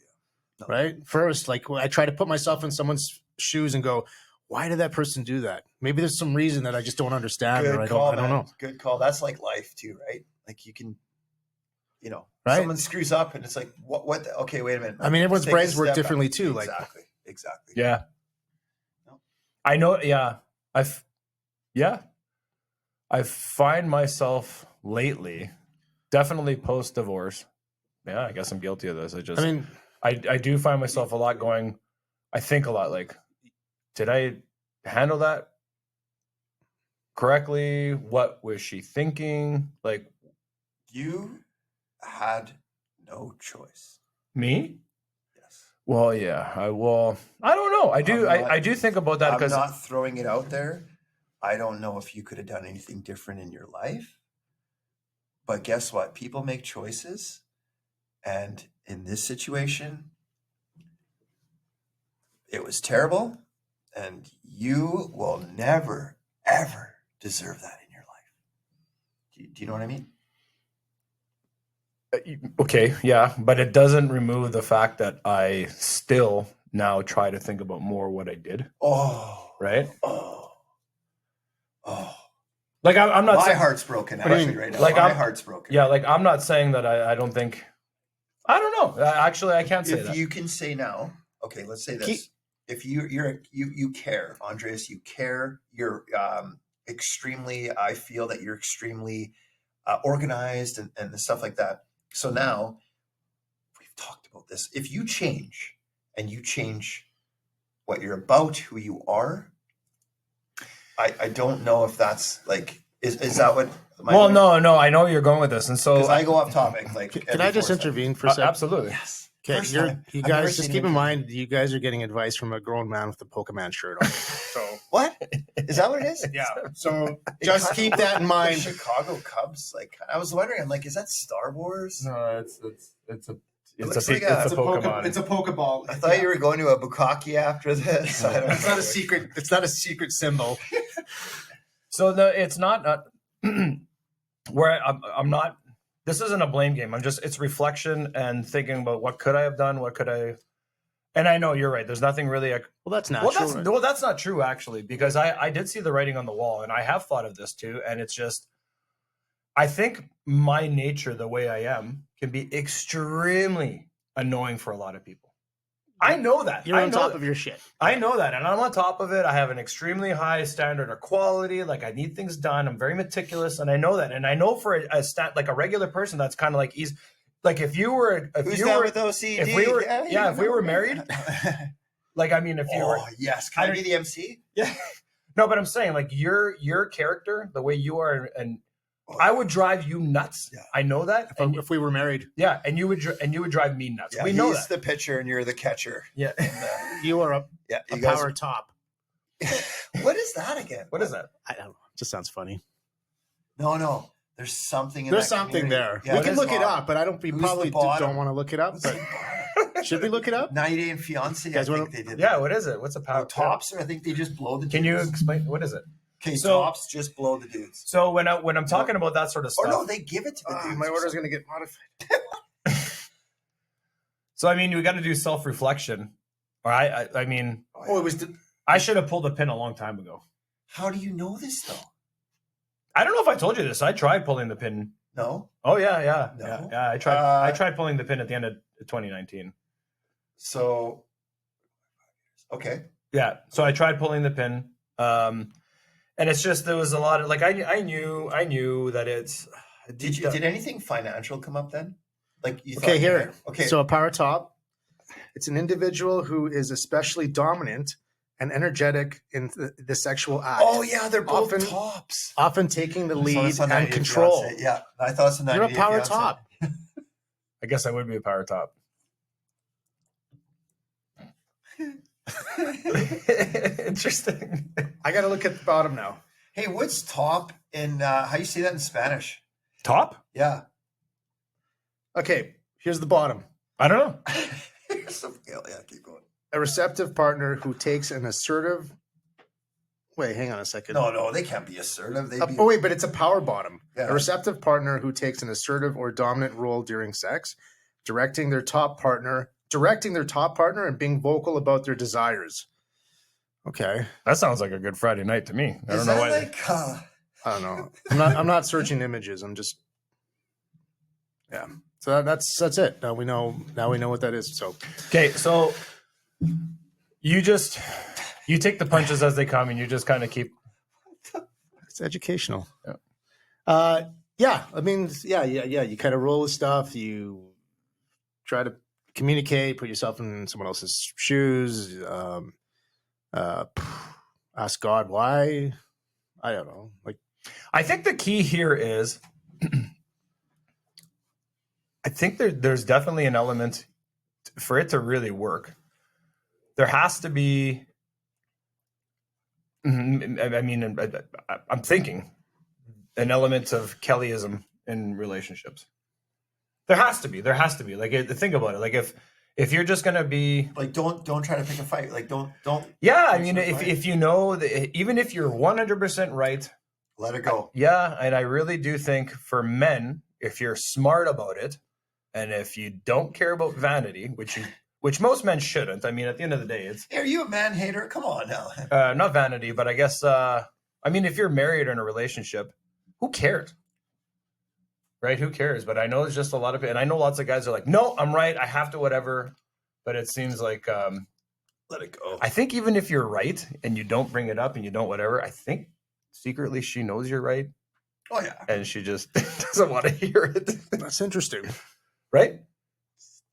S1: Yeah.
S3: Right first. Like I try to put myself in someone's shoes and go, why did that person do that? Maybe there's some reason that I just don't understand, or I don't
S1: man.
S3: know.
S1: Good call. That's like life too, right? Like you can,
S3: Right?
S1: someone screws up and it's like, what? Okay, wait a minute.
S3: I mean, everyone's
S1: Take a
S3: brains work
S1: step
S3: differently
S1: back.
S3: too. Like
S1: Exactly.
S2: Yeah.
S1: No.
S2: I know. Yeah. I find myself lately, definitely post divorce. Yeah, I guess I'm guilty of this.
S3: I mean,
S2: I do find myself a lot going. I think a lot like, did I handle that correctly? What was she thinking? Like
S1: You had no choice.
S2: me?
S1: Yes.
S2: Well, yeah. I don't know. I do.
S1: I'm not-
S2: I do think about that
S1: I'm
S2: because
S1: not throwing it out there. I don't know if you could have done anything different in your life. But guess what? People make choices. And in this situation, it was terrible. And you will never, ever deserve that in your life. Do you know what I mean?
S2: okay, yeah, but it doesn't remove the fact that I still now try to think about more what I did.
S1: Oh,
S2: Right?
S1: oh.
S2: Like I'm not
S1: My
S2: saying,
S1: heart's broken
S3: do you
S1: actually
S3: mean?
S1: right now.
S2: Like,
S1: My
S2: I'm-
S1: heart's broken.
S2: yeah, like I'm not saying that I don't think. I don't know. Actually, I can't say
S1: If
S2: that.
S1: you can say now, okay, let's say this.
S3: Keep-
S1: If you care, Andreas, you care. You're extremely. I feel that you're extremely organized and stuff like that. So now we've talked about this. If you change and you change what you're about, who you are, I don't know if that's like is that what?
S2: Well, no, I know where you're going with this, and so
S1: because I go off topic. Like,
S3: Can I just intervene for a second?
S2: absolutely.
S1: Yes.
S3: Okay,
S1: First
S3: you
S1: time.
S3: guys
S1: I've never
S3: just
S1: seen
S3: keep in
S1: him.
S3: mind, you guys are getting advice from a grown man with a Pokemon shirt on. So,
S1: What is that? What it is?
S2: Yeah.
S3: so
S1: It
S3: just
S1: kinda
S3: keep
S1: looks
S3: that in
S1: like
S3: mind.
S1: the Chicago Cubs. Like I was wondering, I'm like, is that Star Wars?
S2: No, it's
S1: looks
S2: a
S1: like a-
S2: it's a Pokemon.
S3: It's a Pokeball.
S1: I thought you were going to a Bukkake after this. I don't
S3: It's not
S1: know.
S3: a secret. It's not a secret symbol.
S2: So no, it's not where I'm not. This isn't a blame game. It's reflection and thinking about what could I have done, what could I. And I know you're right. There's nothing really.
S3: Well, that's natural.
S2: That's not true actually, because I did see the writing on the wall, and I have thought of this too. And it's just, I think my nature, the way I am, can be extremely annoying for a lot of people. I know that.
S3: You're
S2: I
S3: on
S2: know
S3: top
S2: that.
S3: of your shit.
S2: I know that, and I'm on top of it. I have an extremely high standard of quality. Like I need things done. I'm very meticulous, and I know that. And I know for like a regular person, that's kind of like easy. Like if you were,
S1: Who's down with OCD?
S2: if we were-
S1: you
S2: if we
S1: know,
S2: were
S1: man.
S2: married, like I mean, if you were,
S1: Oh yes, can I be the MC?
S2: yeah, no, but I'm saying like your character, the way you are, and I would drive you nuts.
S1: Yeah.
S2: I know that. And,
S3: If we were married,
S2: yeah, and you would drive me nuts.
S1: Yeah,
S2: we know
S1: he's
S2: that.
S1: the pitcher and you're the catcher.
S2: Yeah.
S3: you are a
S1: Yeah, you
S3: power top.
S1: What is that again?
S2: What is that?
S3: I don't know. It just sounds funny.
S1: No. There's something in
S3: There's
S1: that
S3: something
S1: community.
S3: there.
S1: Yeah,
S3: we
S1: it
S3: can
S1: is
S3: look it
S1: bottom.
S3: up, but I don't. We
S1: Who's
S3: probably
S1: the bottom?
S3: don't want to look it up.
S1: Who's
S3: But
S1: the bottom?
S3: should we look it up?
S1: 90 Day and Fiance. I
S3: guys
S1: think
S3: wanna-
S1: they did.
S2: Yeah,
S1: that.
S2: what is it? What's a power
S1: Tops, or I think they just blow the dudes.
S2: Can you explain what is it?
S1: Okay,
S2: So-
S1: tops just blow the dudes.
S2: So when I'm talking about that sort of
S1: Or
S2: stuff,
S1: no, they give it to the dudes.
S3: My
S1: or
S3: order's
S1: something.
S3: going to get modified.
S2: so I mean, we got to do self-reflection. Or I mean,
S3: Oh, it was.
S2: I should have pulled a pin a long time ago.
S1: How do you know this though?
S2: I don't know if I told you this. I tried pulling the pin.
S1: No.
S2: Oh yeah.
S1: No?
S2: I tried. I tried pulling the pin at the end of 2019.
S1: So, okay.
S2: Yeah. So I tried pulling the pin. And it's just there was a lot of like I knew that it's.
S1: Did anything financial come up then? Like you
S3: Okay,
S1: thought
S3: here.
S1: Okay.
S3: So a power top. It's an individual who is especially dominant and energetic in the sexual act.
S1: oh yeah, they're both
S3: Often-
S1: tops.
S3: Often taking the
S1: So
S3: lead
S1: it's on 90
S3: and
S1: Day
S3: control.
S1: Fiancé. Yeah, I thought it's a 90
S3: You're a
S1: Day
S3: power
S1: Fiancé.
S3: top.
S2: I guess I would be a power top. Interesting.
S3: I got to look at the bottom now.
S1: Hey, what's top in how you say that in Spanish?
S2: Top?
S1: Yeah.
S3: Okay, here's the bottom.
S2: I don't know.
S1: Yeah, keep going.
S3: A receptive partner who takes an assertive. Wait, hang on a second.
S1: No, they can't be assertive. They be
S3: Oh wait, but it's a power bottom.
S1: Yeah.
S3: A receptive partner who takes an assertive or dominant role during sex, directing their top partner, and being vocal about their desires. Okay,
S2: That sounds like a good Friday night to me. I
S1: Is
S2: don't know
S1: that
S2: why.
S1: like
S3: I don't know. I'm not searching images. I'm just. Yeah. So that's it. Now we know what that is. So
S2: Okay, so you take the punches as they come, and you just kind of keep.
S3: it's educational.
S2: Yeah.
S3: Yeah. I mean, yeah. You kind of roll with stuff. You try to communicate, put yourself in someone else's shoes. Ask God why. I don't know. Like,
S2: I think the key here is, I think there's definitely an element for it to really work. There has to be. I mean, I'm thinking an element of Kellyism in relationships. There has to be. Like, think about it. Like, if you're just gonna be,
S1: like don't try to pick a fight. Like don't.
S2: yeah. I
S1: Pick
S2: mean,
S1: some
S2: if
S1: fight.
S2: if you know that, even if you're 100% right,
S1: Let it go.
S2: yeah. And I really do think for men, if you're smart about it, and if you don't care about vanity, which most men shouldn't. I mean, at the end of the day, it's
S1: Hey, are you a man hater? Come on now.
S2: not vanity, but I guess. I mean, if you're married or in a relationship, who cares? Right? Who cares? But I know there's just a lot of, and I know lots of guys are like, no, I'm right. I have to whatever. But it seems like
S1: Let it go.
S2: I think even if you're right and you don't bring it up and you don't whatever, I think secretly she knows you're right
S1: Oh yeah.
S2: and she just doesn't want to hear it.
S3: that's interesting.
S2: Right?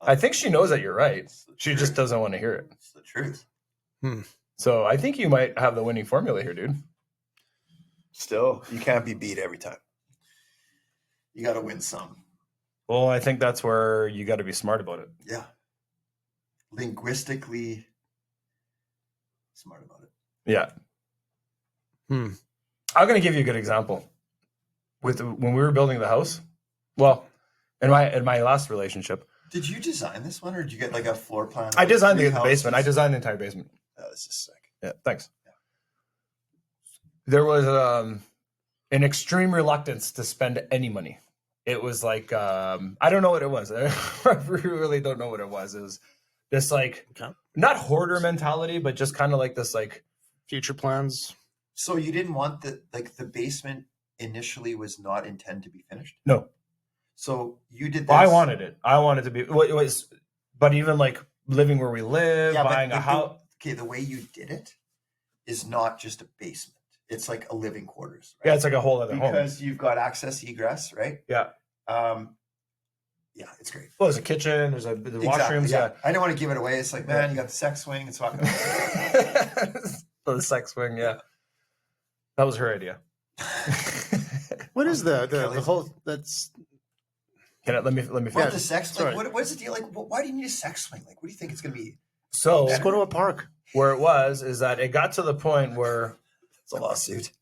S2: I think she knows that you're right.
S1: It's the
S2: She
S1: truth.
S2: just doesn't want to hear it.
S1: It's the truth.
S2: So I think you might have the winning formula here, dude.
S1: Still, you can't be beat every time. You got to win some.
S2: Well, I think that's where you got to be smart about it.
S1: Yeah. Linguistically smart about it.
S2: Yeah.
S3: Hmm.
S2: I'm going to give you a good example. When we were building the house, well, in my last relationship,
S1: Did you design this one, or did you get like a floor plan?
S2: I designed the
S1: Three
S2: basement. I
S1: houses?
S2: designed the entire basement.
S1: Oh, this is sick.
S2: Yeah, thanks. There was an extreme reluctance to spend any money. It was like I don't know what it was. I really don't know what it was. It was this like
S3: Okay.
S2: not hoarder mentality, but just kind of like this like
S3: Future plans.
S1: So you didn't want the basement initially was not intended to be finished.
S2: no.
S1: So you did this.
S2: Well, I wanted it. I wanted to be. It was, but even like living where we live,
S1: Yeah, but
S2: buying a house.
S1: Okay, the way you did it is not just a basement. It's like a living quarters.
S2: Yeah,
S1: Right?
S2: it's like a whole other home.
S1: Because you've got access egress, right?
S2: Yeah.
S1: Yeah, it's great.
S2: Well, there's a kitchen. There's the
S1: Exactly,
S2: washrooms.
S1: yeah. I don't want to give it away. It's like, man, you got the sex swing. It's fucking awesome.
S2: The sex swing. Yeah, that was her idea.
S3: What is the
S1: Kelly's-
S3: whole that's
S2: Let me
S1: What
S2: finish.
S1: the sex?
S3: sorry.
S1: Like, what's the deal? Like, why do you need a sex swing? Like, what do you think it's gonna be?
S2: So
S3: just go to a park.
S2: where it was is that it got to the point where
S1: It's a lawsuit.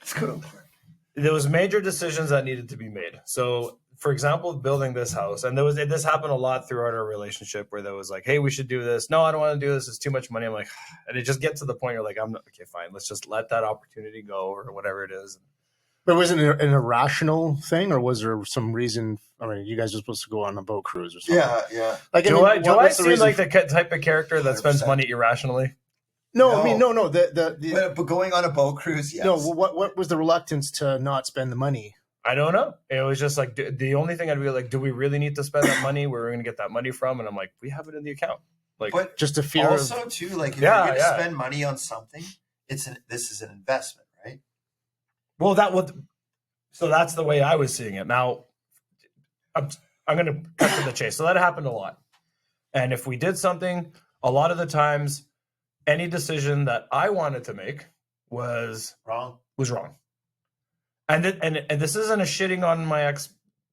S1: Let's go to a park.
S2: there was major decisions that needed to be made. So, for example, building this house, and this happened a lot throughout our relationship, where there was like, "Hey, we should do this." No, I don't want to do this. It's too much money. I'm like, and it just gets to the point you're like, "I'm not okay. Fine, let's just let that opportunity go, or whatever it is."
S3: But was it an irrational thing, or was there some reason? I mean, you guys were supposed to go on a boat cruise or something.
S1: Yeah.
S3: Like,
S2: Do I
S3: what's the
S2: seem
S3: reason
S2: like the type of character that spends
S1: 100%.
S2: money irrationally?
S3: No, I mean, no. The
S1: But going on a boat cruise, yes.
S3: no. What was the reluctance to not spend the money?
S2: I don't know. It was just like the only thing I'd be like, do we really need to spend that money? Where we're going to get that money from? And I'm like, we have it in the account. Like,
S1: But
S3: Just a fear
S1: also,
S3: of
S1: too, like, if
S2: Yeah,
S1: you're going to
S2: yeah.
S1: spend money on something, this is an investment, right?
S2: well, so that's the way I was seeing it. Now, I'm going to cut to the chase. So that happened a lot. And if we did something, a lot of the times, any decision that I wanted to make was
S1: Wrong.
S2: wrong. And this isn't a shitting on my ex.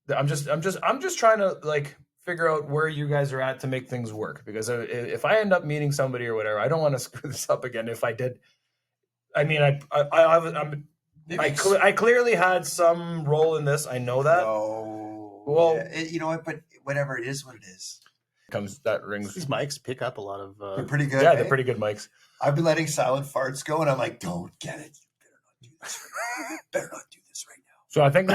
S2: I'm just trying to like figure out where you guys are at to make things work. Because if I end up meeting somebody or whatever, I don't want to screw this up again. If I did, I mean, I clearly had some role in this. I know that.
S1: No.
S2: Well-
S1: Yeah, you know what? But whatever, it is what it is.
S2: Comes that rings.
S3: these mics pick up a lot of.
S1: They're pretty good.
S2: Yeah,
S1: eh?
S2: they're pretty good mics.
S1: I've been letting silent farts go, and I'm like, don't get it. You better not do this right now.
S2: So I think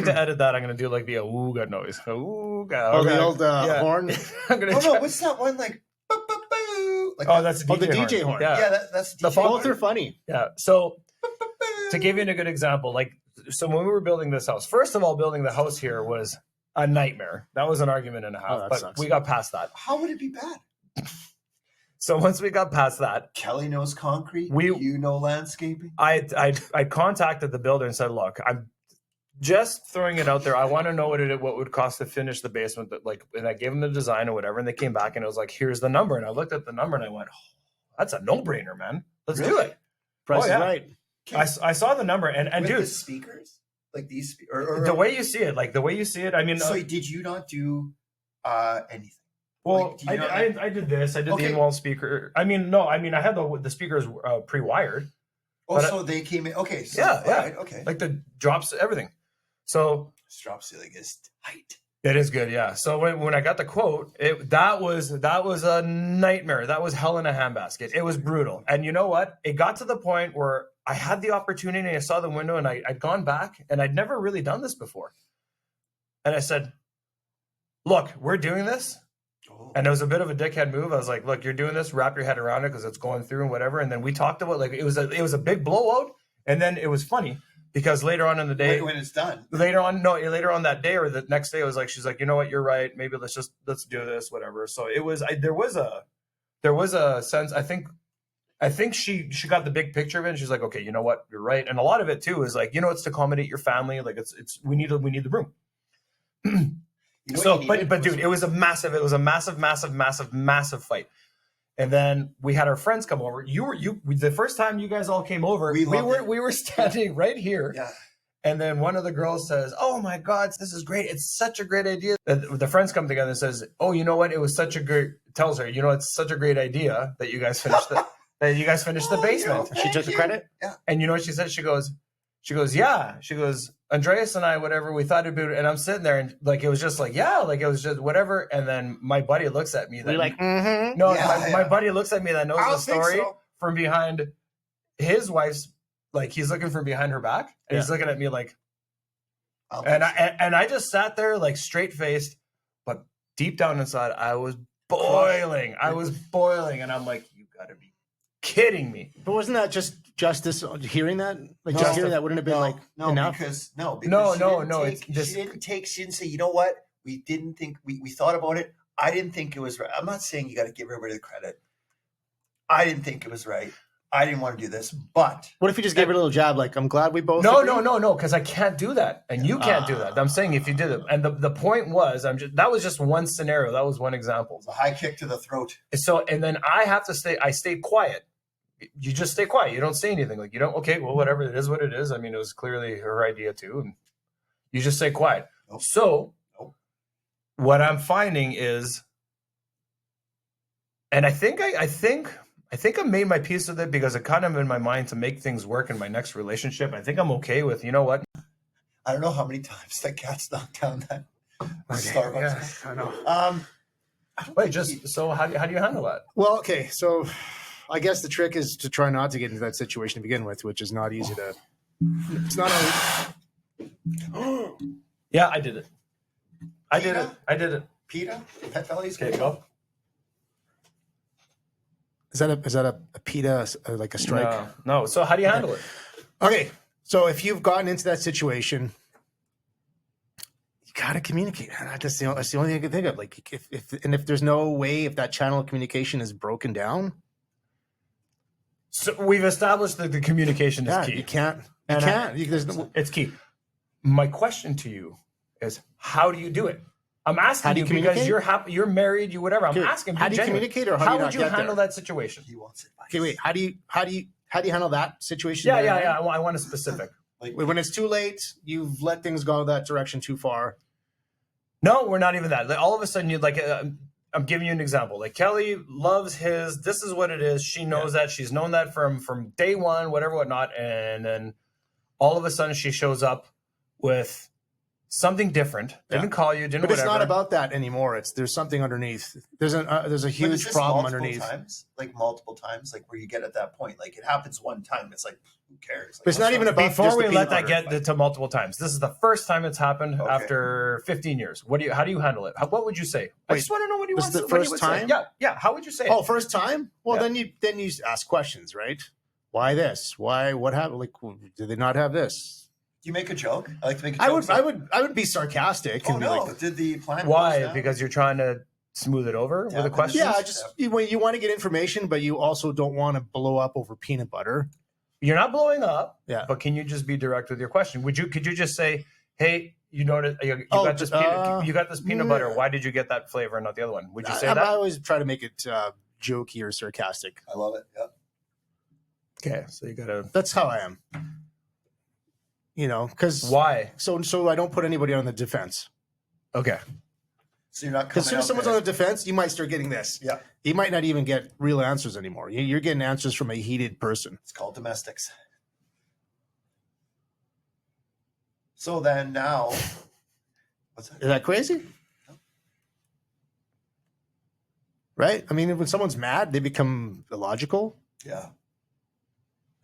S2: to edit that, I'm gonna do like the ooga noise. Ooga.
S3: Oh, the old
S2: Yeah.
S3: horn.
S2: I'm gonna
S1: Oh
S2: try-
S1: no, what's that one like? Boo, boo, boo, like
S2: Oh, that's a DJ
S3: Oh, the DJ horn.
S2: Yeah.
S1: yeah, that's
S2: The
S1: DJ
S2: phone-
S3: Both are funny.
S2: Yeah. So
S1: Boo, boo, boo.
S2: to give you a good example, like, so when we were building this house, first of all, building the house here was a nightmare. That was an argument and a half,
S3: Oh, that
S2: but
S3: sucks.
S2: we got past that.
S1: How would it be bad?
S2: So once we got past that,
S1: Kelly knows concrete.
S2: We-
S1: You know landscaping.
S2: I contacted the builder and said, look, I'm just throwing it out there. I want to know what would cost to finish the basement. That like, and I gave them the design or whatever, and they came back and it was like, here's the number. And I looked at the number and I went, oh, that's a no brainer, man. Let's do
S1: Really?
S2: it.
S3: Price
S2: Oh, yeah.
S3: is right.
S2: I saw the number and
S1: With
S2: dude,
S1: the speakers, like these, or
S2: the way you see it, I mean,
S1: So did you not do anything?
S2: well,
S1: like, do you not-
S2: I did this. I did
S1: Okay.
S2: the in-wall speaker. I mean, no, I mean, I had the speakers pre-wired,
S1: Oh,
S2: but
S1: so they came in. Okay, so,
S2: Yeah, yeah.
S1: alright, okay.
S2: like the drops, everything. So
S1: This drop ceiling is tight.
S2: it is good, yeah. So when I got the quote, that was a nightmare. That was hell in a handbasket. It was brutal. And you know what? It got to the point where I had the opportunity. I saw the window, and I'd gone back, and I'd never really done this before. And I said, "Look, we're doing this."
S1: Oh.
S2: And it was a bit of a dickhead move. I was like, "Look, you're doing this. Wrap your head around it because it's going through and whatever." And then we talked about like it was a big blowout. And then it was funny because later on in the day,
S1: when it's done.
S2: later on that day or the next day, it was like she's like, you know what, you're right. Maybe let's do this, whatever. So it was. There was a sense. I think she got the big picture of it. And she's like, okay, you know what, you're right. And a lot of it too is like, you know, it's to accommodate your family. Like it's we need the room.
S1: You know
S2: So,
S1: what you
S2: but
S1: needed
S2: dude, it was a massive fight. And then we had our friends come over. The first time you guys all came over,
S1: We loved it.
S2: we were standing right here.
S1: Yeah.
S2: And then one of the girls says, "Oh my God, this is great! It's such a great idea." The friends come together and says, "Oh, you know what? It was such a great." Tells her, "You know, it's such a great idea that you guys finished the
S1: Oh,
S2: basement."
S3: She took the credit.
S1: Yeah.
S2: And you know what she said? She goes, yeah. She goes, Andreas and I, whatever, we thought it'd be, and I'm sitting there and like, it was just like, yeah, like it was just whatever. And then my buddy looks at me.
S3: We're like, mm-hmm.
S2: no,
S1: Yeah,
S2: my
S1: yeah.
S2: buddy looks at me that knows
S1: I
S2: the
S1: don't think
S2: story
S1: so.
S2: from behind his wife's, like he's looking from behind her back. And he's looking at me like,
S1: I'll
S2: and
S1: think so.
S2: I just sat there like straight faced, but deep down inside, I was boiling. And I'm like, you gotta be kidding me.
S3: But wasn't that just justice? Hearing that, like
S1: No.
S3: just hearing that, wouldn't have been like
S1: no,
S3: enough.
S1: because she
S2: No,
S1: didn't
S2: it's
S1: she didn't say, you know what, we didn't think we thought about it. I didn't think it was right. I'm not saying you got to give everybody the credit. I didn't think it was right. I didn't want to do this, but
S3: What if you just gave her a little jab? Like, I'm glad we both.
S2: No,
S3: agree?
S2: because I can't do that, and you can't do that. I'm saying if you did it, and the point was, that was just one scenario. That was one example.
S1: it's a high kick to the throat.
S2: So, and then I stayed quiet. You just stay quiet. You don't say anything. Like you don't. Okay, well, whatever. It is what it is. I mean, it was clearly her idea too. And You just stay quiet.
S1: Nope.
S2: So
S1: Nope.
S2: what I'm finding is, and I think I made my peace with it because it kind of in my mind to make things work in my next relationship. I think I'm okay with, you know what?
S1: I don't know how many times that cat's knocked down that Starbucks.
S3: Yeah, I know.
S1: I don't
S2: Wait,
S1: think
S2: so how do you handle that?
S3: Well, okay, so I guess the trick is to try not to get into that situation to begin with, which is not easy to. It's not always.
S2: Yeah, I did it. I did it.
S1: PETA, Pet Values.
S2: Okay, go.
S3: Is that a PETA, like a strike?
S2: No. So how do you handle it?
S3: Okay, so if you've gotten into that situation, you gotta communicate. That's the only thing I can think of. Like, if there's no way, if that channel of communication is broken down,
S2: So we've established that the communication is key.
S3: you can't. There's no,
S2: It's key. My question to you is, how do you do it? I'm asking
S3: How do you
S2: because
S3: communicate?
S2: you're happy, you're married, you whatever. I'm
S3: Okay,
S2: asking.
S3: how
S2: be
S3: do you
S2: genuine.
S3: communicate, or how do you not
S2: would you
S3: get
S2: handle
S3: there?
S2: that situation?
S1: He wants advice.
S3: okay, wait. How do you handle that situation?
S2: Yeah. I want a specific.
S1: Like,
S3: When it's too late, you've let things go that direction too far.
S2: No, we're not even that. Like, all of a sudden, you like. I'm giving you an example. Like Kelly loves his. This is what it is. She knows that. She's known that from day one, whatever, whatnot. And then all of a sudden, she shows up with something different. Didn't call you. Didn't.
S3: But it's
S2: whatever.
S3: not about that anymore. There's something underneath. There's a
S1: but is
S3: huge
S1: this
S3: problem
S1: multiple
S3: underneath.
S1: times? Like multiple times, like where you get at that point. Like it happens one time. It's like, who cares? Like,
S3: But it's not
S1: what's
S3: even
S1: wrong?
S3: about
S2: Before
S3: just
S2: we
S3: the
S2: let
S3: peanut
S2: that
S3: butter.
S2: get to multiple times, this is the first time it's happened
S1: Okay.
S2: after 15 years. How do you handle it? What would you say? I
S3: Wait,
S2: just want to know what you
S3: this
S2: want.
S3: is the first time?
S2: Yeah. How would you say it?
S3: Oh, first time? Well,
S2: Yeah.
S3: then you ask questions, right? Why this? Why? What happened? Like, did they not have this?
S1: Do you make a joke? I like to make a joke.
S3: I would be sarcastic.
S1: Oh
S3: and be
S1: no!
S3: like,
S1: Did the plant?
S2: Why?
S1: close down?
S2: Because you're trying to smooth it over
S1: Yeah,
S2: with a
S1: but
S2: question.
S3: yeah, you want to get information, but you also don't want to blow up over peanut butter.
S2: You're not blowing up.
S3: Yeah.
S2: But can you just be direct with your question? Could you just say, hey, you noticed you
S3: Oh,
S2: got this you got this peanut butter. Why did you get that flavor and not the other one? Would you say
S3: I
S2: that?
S3: always try to make it jokey or sarcastic.
S1: I love it. Yeah.
S2: Okay, so you gotta.
S3: That's how I am. You know, because
S2: Why?
S3: so I don't put anybody on the defense.
S2: Okay.
S1: So you're not
S3: Because as soon
S1: coming
S3: as
S1: out
S3: someone's
S1: there.
S3: on the defense, you might start getting this.
S1: Yeah.
S3: You might not even get real answers anymore. You're getting answers from a heated person.
S1: It's called domestics. So then now, what's that?
S3: Is that crazy? Right? I mean, when someone's mad, they become illogical,
S1: Yeah.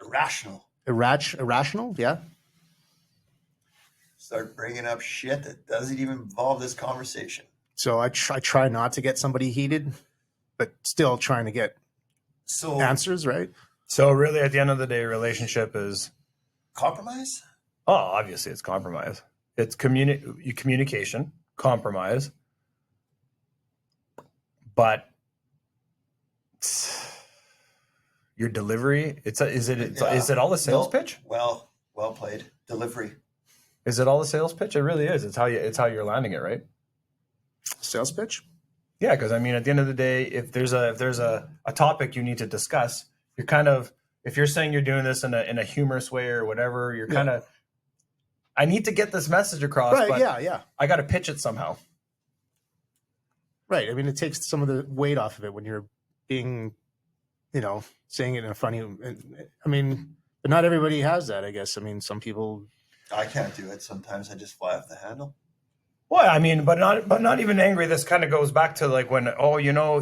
S1: Irrational.
S3: irrational. Yeah.
S1: Start bringing up shit that doesn't even involve this conversation.
S3: So I try not to get somebody heated, but still trying to get
S1: So
S3: answers, right?
S2: So really, at the end of the day, relationship is
S1: compromise.
S2: obviously it's compromise. It's communication, compromise, but your delivery. Is it all a sales pitch?
S1: Well played. Delivery.
S2: Is it all a sales pitch? It really is. It's how you're landing it, right?
S3: Sales pitch.
S2: Yeah, because I mean, at the end of the day, if there's a topic you need to discuss, you're kind of, if you're saying you're doing this in a humorous way or whatever, you're kind of, I need to get this message across,
S3: Right.
S2: but
S3: Yeah.
S2: I got to pitch it somehow.
S3: Right. I mean, it takes some of the weight off of it when you're being, saying it in a funny. I mean, but not everybody has that. I guess. I mean, some people.
S1: I can't do it. Sometimes I just fly off the handle.
S2: Well, I mean, but not even angry. This kind of goes back to like when,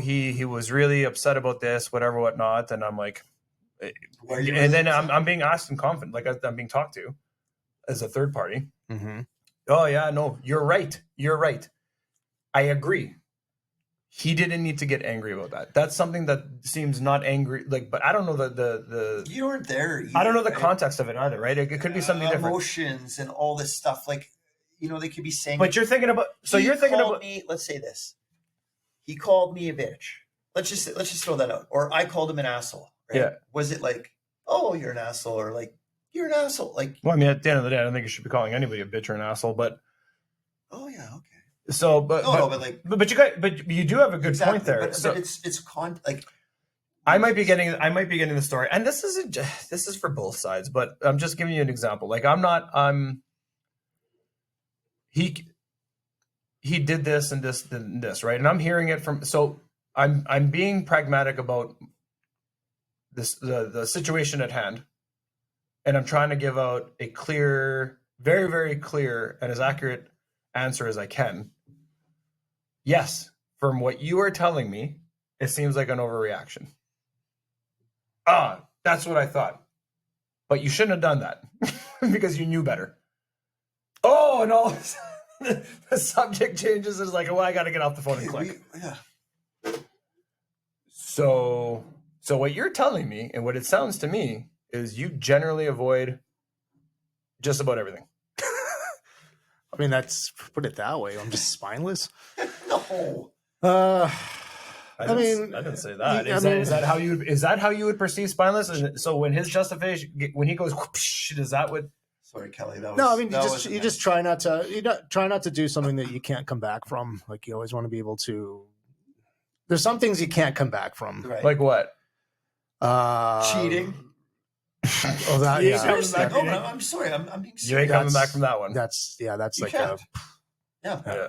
S2: he was really upset about this, whatever, whatnot, and I'm like,
S1: Why are you
S2: and then
S1: really
S2: I'm being asked in confident, like I'm being talked to as a third party.
S3: Mm-hmm.
S2: Oh yeah, no, you're right. I agree. He didn't need to get angry about that. That's something that seems not angry. Like, but I don't know the
S1: You weren't there. Either,
S2: I don't know the
S1: right?
S2: context of it either, right? It could be something different.
S1: Emotions and all this stuff. Like, they could be saying.
S2: But you're thinking about. So
S1: He
S2: you're thinking
S1: called
S2: about.
S1: me. Let's say this. He called me a bitch. Let's just throw that out. Or I called him an asshole. Right?
S2: Yeah.
S1: Was it like, oh, you're an asshole, or like you're an asshole? Like,
S2: Well, I mean, at the end of the day, I don't think you should be calling anybody a bitch or an asshole. But
S1: oh yeah, okay.
S2: so, but you do have a good point there.
S1: But,
S2: So
S1: but it's like
S2: I might be getting the story, and this is for both sides. But I'm just giving you an example. Like I'm he did this and this and this, right? And I'm hearing it from, so I'm being pragmatic about this, the situation at hand, and I'm trying to give out a clear, very, very clear and as accurate answer as I can. Yes, from what you are telling me, it seems like an overreaction. That's what I thought. But you shouldn't have done that because you knew better. Oh, and all of a sudden, the subject changes. It's like, well, I got to get off the phone and click.
S1: Yeah.
S2: So what you're telling me and what it sounds to me is you generally avoid just about everything.
S3: I mean, that's, put it that way. I'm just spineless.
S1: No.
S2: I didn't say that. Is that how you would perceive spineless? And so when his justification, when he goes, whoosh, is that what?
S1: Sorry, Kelly. That was,
S3: No, I mean,
S1: that
S3: you just try not to do something that you can't come back from. Like, you always want to be able to. There's some things you can't come back from.
S1: right.
S2: Like what?
S1: Cheating.
S3: Oh, that,
S2: You
S3: yeah.
S2: ain't coming back.
S1: No, but I'm sorry. I'm being
S2: You ain't
S1: serious.
S2: coming back from that one.
S3: That's
S1: You
S3: like
S1: can't. Yeah.
S2: Yeah.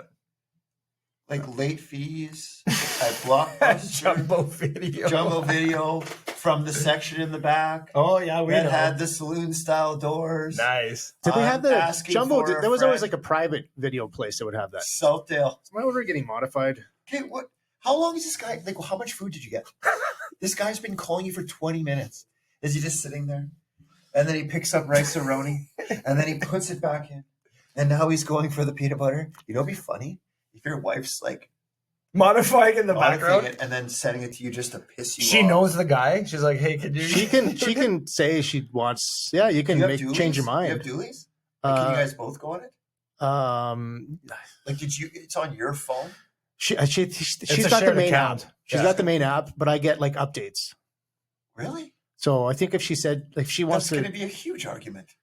S1: Like late fees at Blockbuster.
S2: Jumbo video.
S1: Video from the section in the back
S2: Oh yeah, we
S1: that
S2: know.
S1: had the saloon style doors.
S2: Nice.
S3: Did they have the
S1: asking
S3: jumbo?
S1: for a
S3: There was always
S1: friend.
S3: like a private video place that would have that.
S1: Southdale.
S3: Is my order getting modified?
S1: Okay, what? How long is this guy? Like, how much food did you get? This guy's been calling you for 20 minutes. Is he just sitting there? And then he picks up rice-a-roni, and then he puts it back in. And now he's going for the peanut butter. You know, it'd be funny if your wife's like
S2: Modifying in the
S1: modifying
S2: background.
S1: it and then setting it to you just to piss you off.
S2: She knows the guy. She's like, hey, could you?
S3: She can say she wants. Yeah, you can
S1: You have
S3: change your
S1: dualies?
S3: mind.
S1: You have dualies? Like, can you guys both go on it?
S3: Um,
S1: Like, did you? It's on your phone.
S3: she's
S2: a
S3: got the
S2: shared
S3: main
S2: account.
S3: app. She's
S2: Yeah.
S3: got the main app, but I get like updates.
S1: Really?
S3: So I think if she said, like, she wants
S1: That's going to
S3: to,
S1: be a huge argument.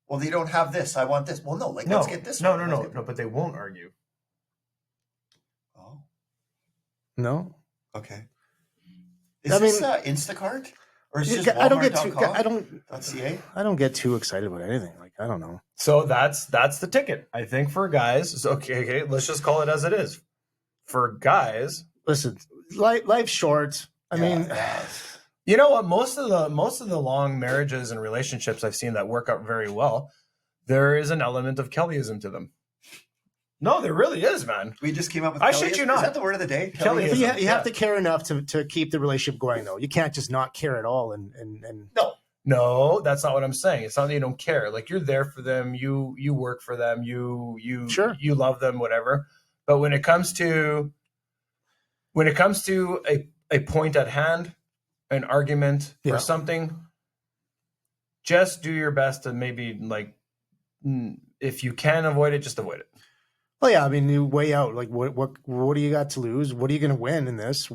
S1: Well, they don't have this. I want this. Well, no. Like,
S2: No,
S1: let's get this.
S2: no,
S1: one.
S2: no,
S1: Let's
S2: no,
S1: get-
S2: no. But they won't argue.
S1: Oh,
S3: no,
S1: okay. Is
S3: I
S1: this
S3: mean-
S1: Instacart or is it just
S3: I don't get too,
S1: Walmart.com?
S3: I
S1: .ca?
S3: don't get too excited about anything. Like, I don't know.
S2: So that's the ticket. I think for guys. So, okay. Let's just call it as it is. For guys,
S3: Listen, life's short. I mean,
S1: Yeah.
S2: you know what? Most of the long marriages and relationships I've seen that work out very well, there is an element of Kellyism to them. No, there really is, man.
S1: We just came up with.
S2: I
S1: Kellyism.
S2: shit you not.
S1: Is that the word of the day?
S2: Kellyism.
S3: but
S1: Kellyism.
S3: you have to care enough to keep the relationship going, though. You can't just not care at all. And
S2: No, that's not what I'm saying. It's not that you don't care. Like, you're there for them. You work for them. You
S3: Sure.
S2: you love them, whatever. But when it comes to a point at hand, an argument
S3: Yeah.
S2: or something, just do your best to maybe, like, if you can avoid it, just avoid it.
S3: well, yeah, I mean, you weigh out like what do you got to lose? What are you going to win in this?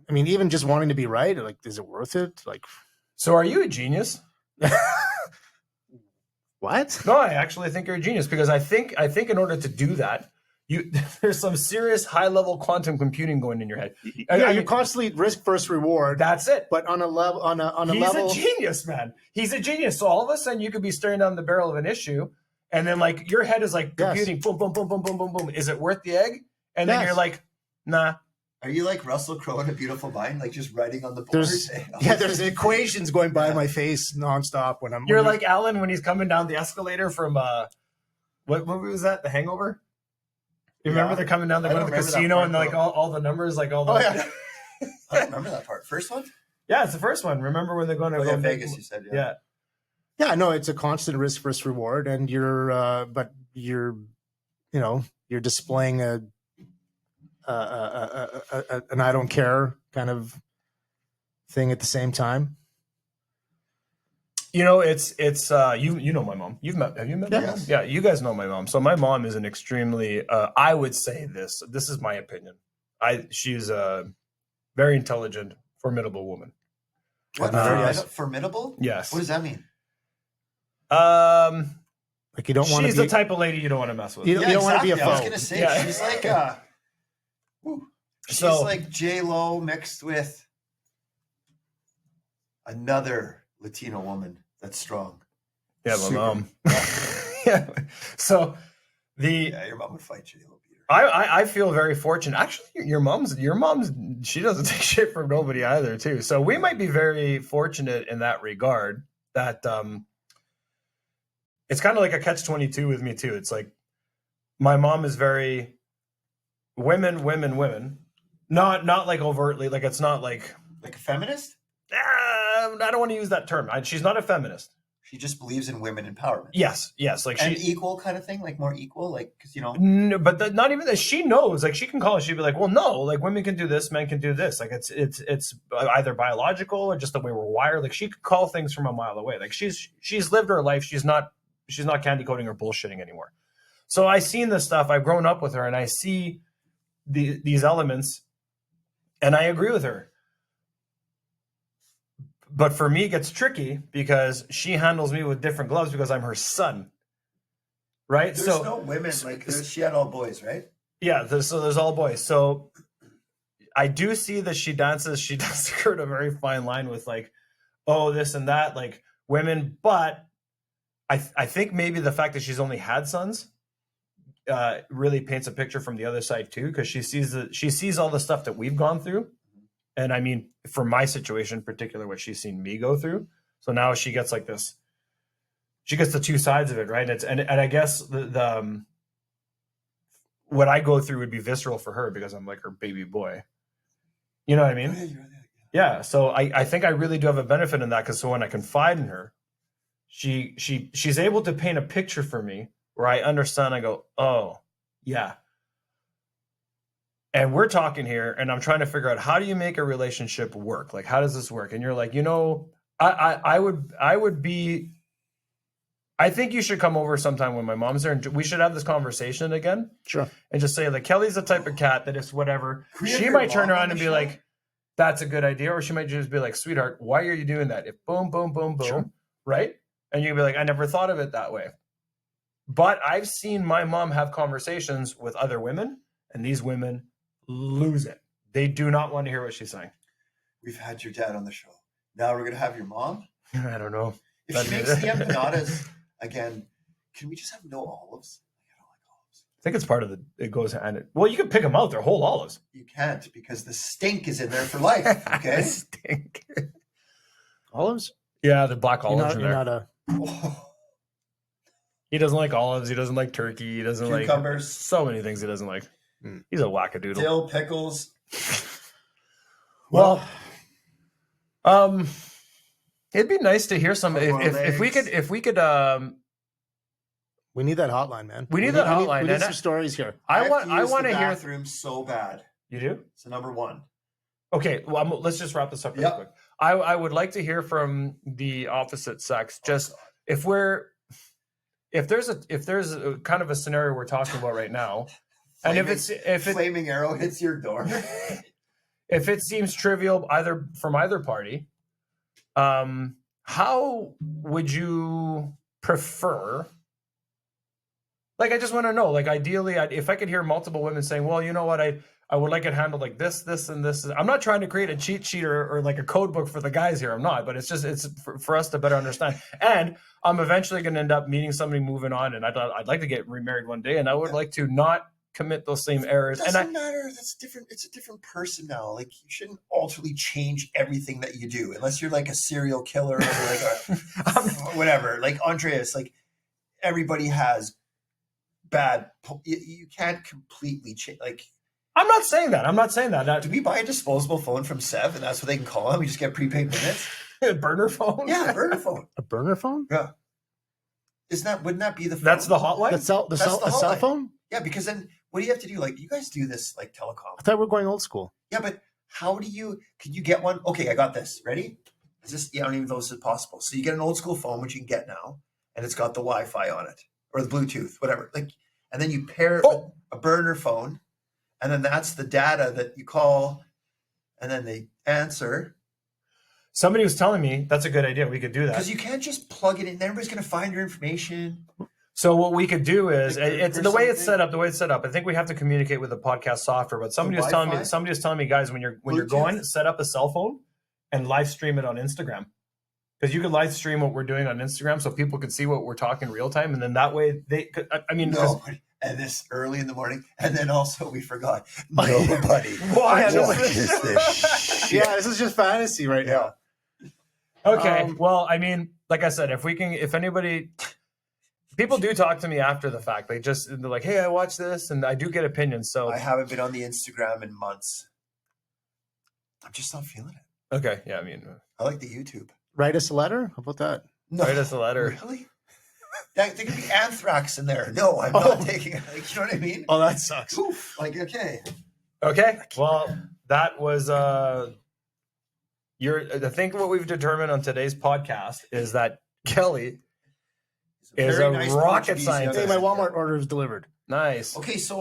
S3: I mean, even just wanting to be right, like, is it worth it? Like,
S2: So are you a genius?
S3: what?
S2: No, I actually think you're a genius, because I think in order to do that, there's some serious high level quantum computing going in your head.
S3: Yeah,
S2: I
S3: you're
S2: mean,
S3: constantly risk versus reward,
S2: that's it.
S3: but on a level, on a
S2: He's
S3: level,
S2: a genius, man. He's a genius. So all of a sudden, you could be staring down the barrel of an issue, and then, like, your head is like
S3: Yes.
S2: computing, boom, boom, boom, boom, boom, boom, boom. Is it worth the egg? And then
S3: Yes.
S2: you're like, nah.
S1: Are you like Russell Crowe in A Beautiful Mind, like just writing on the board?
S3: there's equations going by my face nonstop when I'm.
S2: You're
S3: when
S2: like Alan when he's coming down the escalator from what movie was that? The Hangover. You remember
S1: Yeah.
S2: they're coming down, they're
S1: I
S2: going to the
S1: don't remember that
S2: casino,
S1: part,
S2: and like
S1: though.
S2: all the numbers, like all the
S1: Oh yeah. I don't remember that part. First one?
S2: yeah, it's the first one. Remember when they're going to
S1: Oh,
S2: go
S1: yeah, Vegas. You said
S2: Yeah.
S3: Yeah, no, it's a constant risk versus reward, and but you're displaying an I don't care kind of thing at the same time.
S2: You know, it's you know my mom. Have you met my
S1: Yes.
S2: mom? Yeah, you guys know my mom. So my mom is an extremely I would say this is my opinion. She's a very intelligent, formidable woman.
S1: What?
S3: Yes.
S1: Formidable?
S2: Yes.
S1: What does that mean?
S3: Like, you don't want to
S2: She's
S3: be
S2: the type of lady you don't want to mess with.
S3: You don't wanna be a
S1: I was
S3: foe.
S1: gonna say
S2: Yeah.
S1: she's like she's
S2: So-
S1: like J-Lo mixed with another Latino woman that's strong.
S2: Yeah, my
S1: Super.
S2: mom. Yeah. So
S1: Yeah, your mom would fight you. You'll beat her.
S2: I feel very fortunate. Actually, your mom's she doesn't take shit from nobody either too. So we might be very fortunate in that regard. That it's kind of like a catch-22 with me too. It's like my mom is very women. Not like overtly. Like it's not like
S1: Like a feminist?
S2: I don't want to use that term. She's not a feminist.
S1: She just believes in women empowerment.
S2: Yes. Like
S1: And
S2: she
S1: equal kind of thing, like more equal, like because
S2: no, but not even that. She knows, like she can call it. She'd be like, "Well, no, like women can do this, men can do this. Like it's either biological or just the way we're wired." Like she could call things from a mile away. Like she's lived her life. She's not candy coating or bullshitting anymore. So I seen this stuff. I've grown up with her, and I see these elements, and I agree with her. But for me, it gets tricky because she handles me with different gloves because I'm her son. Right?
S1: there's
S2: So
S1: no women like she had all boys, right?
S2: yeah, there's all boys. So I do see that she dances skirt a very fine line with like, oh, this and that, like women. But I think maybe the fact that she's only had sons really paints a picture from the other side too, because she sees all the stuff that we've gone through. And I mean, for my situation in particular, what she's seen me go through. So now she gets like this. She gets the two sides of it, right? And I guess the what I go through would be visceral for her because I'm like her baby boy. You know what I mean? Yeah. So I think I really do have a benefit in that because so when I confide in her, she's able to paint a picture for me where I understand. I go, oh yeah. And we're talking here, and I'm trying to figure out how do you make a relationship work? Like, how does this work? And you're like, I think you should come over sometime when my mom's there, and we should have this conversation again.
S3: Sure.
S2: And just say, like, Kelly's the type of cat that if whatever,
S1: Can we have
S2: she
S1: your
S2: might turn
S1: mom
S2: around
S1: on
S2: and
S1: the
S2: be
S1: show?
S2: like, that's a good idea. Or she might just be like, sweetheart, why are you doing that? If boom, boom, boom, boom,
S3: Sure.
S2: right? And you'd be like, I never thought of it that way. But I've seen my mom have conversations with other women, and these women lose it. They do not want to hear what she's saying.
S1: We've had your dad on the show. Now we're gonna have your mom.
S2: I don't know.
S1: If
S2: That'd
S1: she
S2: be-
S1: makes the empanadas again, can we just have no olives? I don't like olives.
S2: I think it's part of it goes and well, you can pick them out. They're whole olives.
S1: You can't because the stink is in there for life. Okay.
S2: Stink.
S3: Olives?
S2: Yeah, the black olives in
S3: You're
S2: there.
S3: not a.
S1: Oh,
S2: He doesn't like olives. He doesn't like turkey. He doesn't like
S1: cucumbers,
S2: so many things he doesn't like. He's a wackadoodle.
S1: dill, pickles.
S2: Well, it'd be nice to hear some if we could
S3: We need that hotline, man.
S2: We need that hotline,
S3: We need
S2: and
S3: some stories here.
S2: I
S1: have
S2: want
S1: to use the
S2: to hear
S1: bathroom so bad.
S2: you do.
S1: So number one.
S2: Okay, well, let's just wrap this up real
S1: Yep.
S2: quick. I would like to hear from the opposite sex. Just if there's a kind of a scenario we're talking about right now, and if
S1: flaming arrow hits your door.
S2: if it seems trivial from either party, how would you prefer? Like, I just want to know, like, ideally, if I could hear multiple women saying, well, you know what, I would like it handled like this, and this. I'm not trying to create a cheat sheet or like a code book for the guys here. I'm not, but it's for us to better understand. And I'm eventually going to end up meeting somebody, moving on, and I'd like to get remarried one day, and I would like to not commit those same errors.
S1: It doesn't matter. That's different. It's a different person now. Like, you shouldn't ultimately change everything that you do unless you're like a serial killer or like a whatever. Like Andreas, like everybody has bad. You can't completely change. Like,
S2: I'm not saying that.
S1: do we buy a disposable phone from Sev and that's what they can call it? We just get prepaid minutes.
S2: Burner phone.
S1: Yeah, burner phone.
S3: A burner phone?
S1: Yeah. Wouldn't that be the phone?
S2: That's the hotline.
S3: The cell
S1: the
S3: cell
S1: hotline.
S3: phone?
S1: Yeah, because then what do you have to do? Like, you guys do this like telecom.
S3: I thought we were going old school.
S1: Yeah, but could you get one? Okay, I got this. Ready? Is this, I don't even know if this is possible. So you get an old school phone, which you can get now, and it's got the Wi-Fi on it or the Bluetooth, whatever. Like, and then you pair it with a burner phone, and then that's the data that you call, and then they answer.
S2: Somebody was telling me that's a good idea. We could do that.
S1: Because you can't just plug it in. Everybody's going to find your information.
S2: So what we could do is
S1: Like
S2: it's the way it's set up. The way it's set up, I think we have to communicate with the podcast software. But somebody was telling me, guys, when you're
S1: Bluetooth?
S2: going, set up a cell phone and live stream it on Instagram. because you could live stream what we're doing on Instagram, so people could see what we're talking real time, and then that way they could. I mean, 'cause-
S1: Nobody. And this early in the morning. And then also we forgot. Nobody
S2: Watch
S1: watches this shit.
S3: Yeah, this is just fantasy right now.
S2: Okay. Well, I mean, like I said, if anybody, people do talk to me after the fact. They're like, hey, I watched this, and I do get opinions. So
S1: I haven't been on the Instagram in months. I'm just not feeling it.
S2: okay, yeah, I mean,
S1: I like the YouTube.
S3: Write us a letter. How about that?
S1: No,
S2: write us a letter.
S1: Really? There could be anthrax in there. No, I'm not taking it. Like, you know what I mean?
S3: Oh, that sucks.
S1: Poof. Like, okay.
S2: Okay. Well, that was I think what we've determined on today's podcast is that Kelly is
S1: Very
S2: a
S1: nice
S2: rocket
S1: Portuguese young
S2: scientist.
S3: Hey, my Walmart order is delivered.
S2: Nice.
S1: Okay, so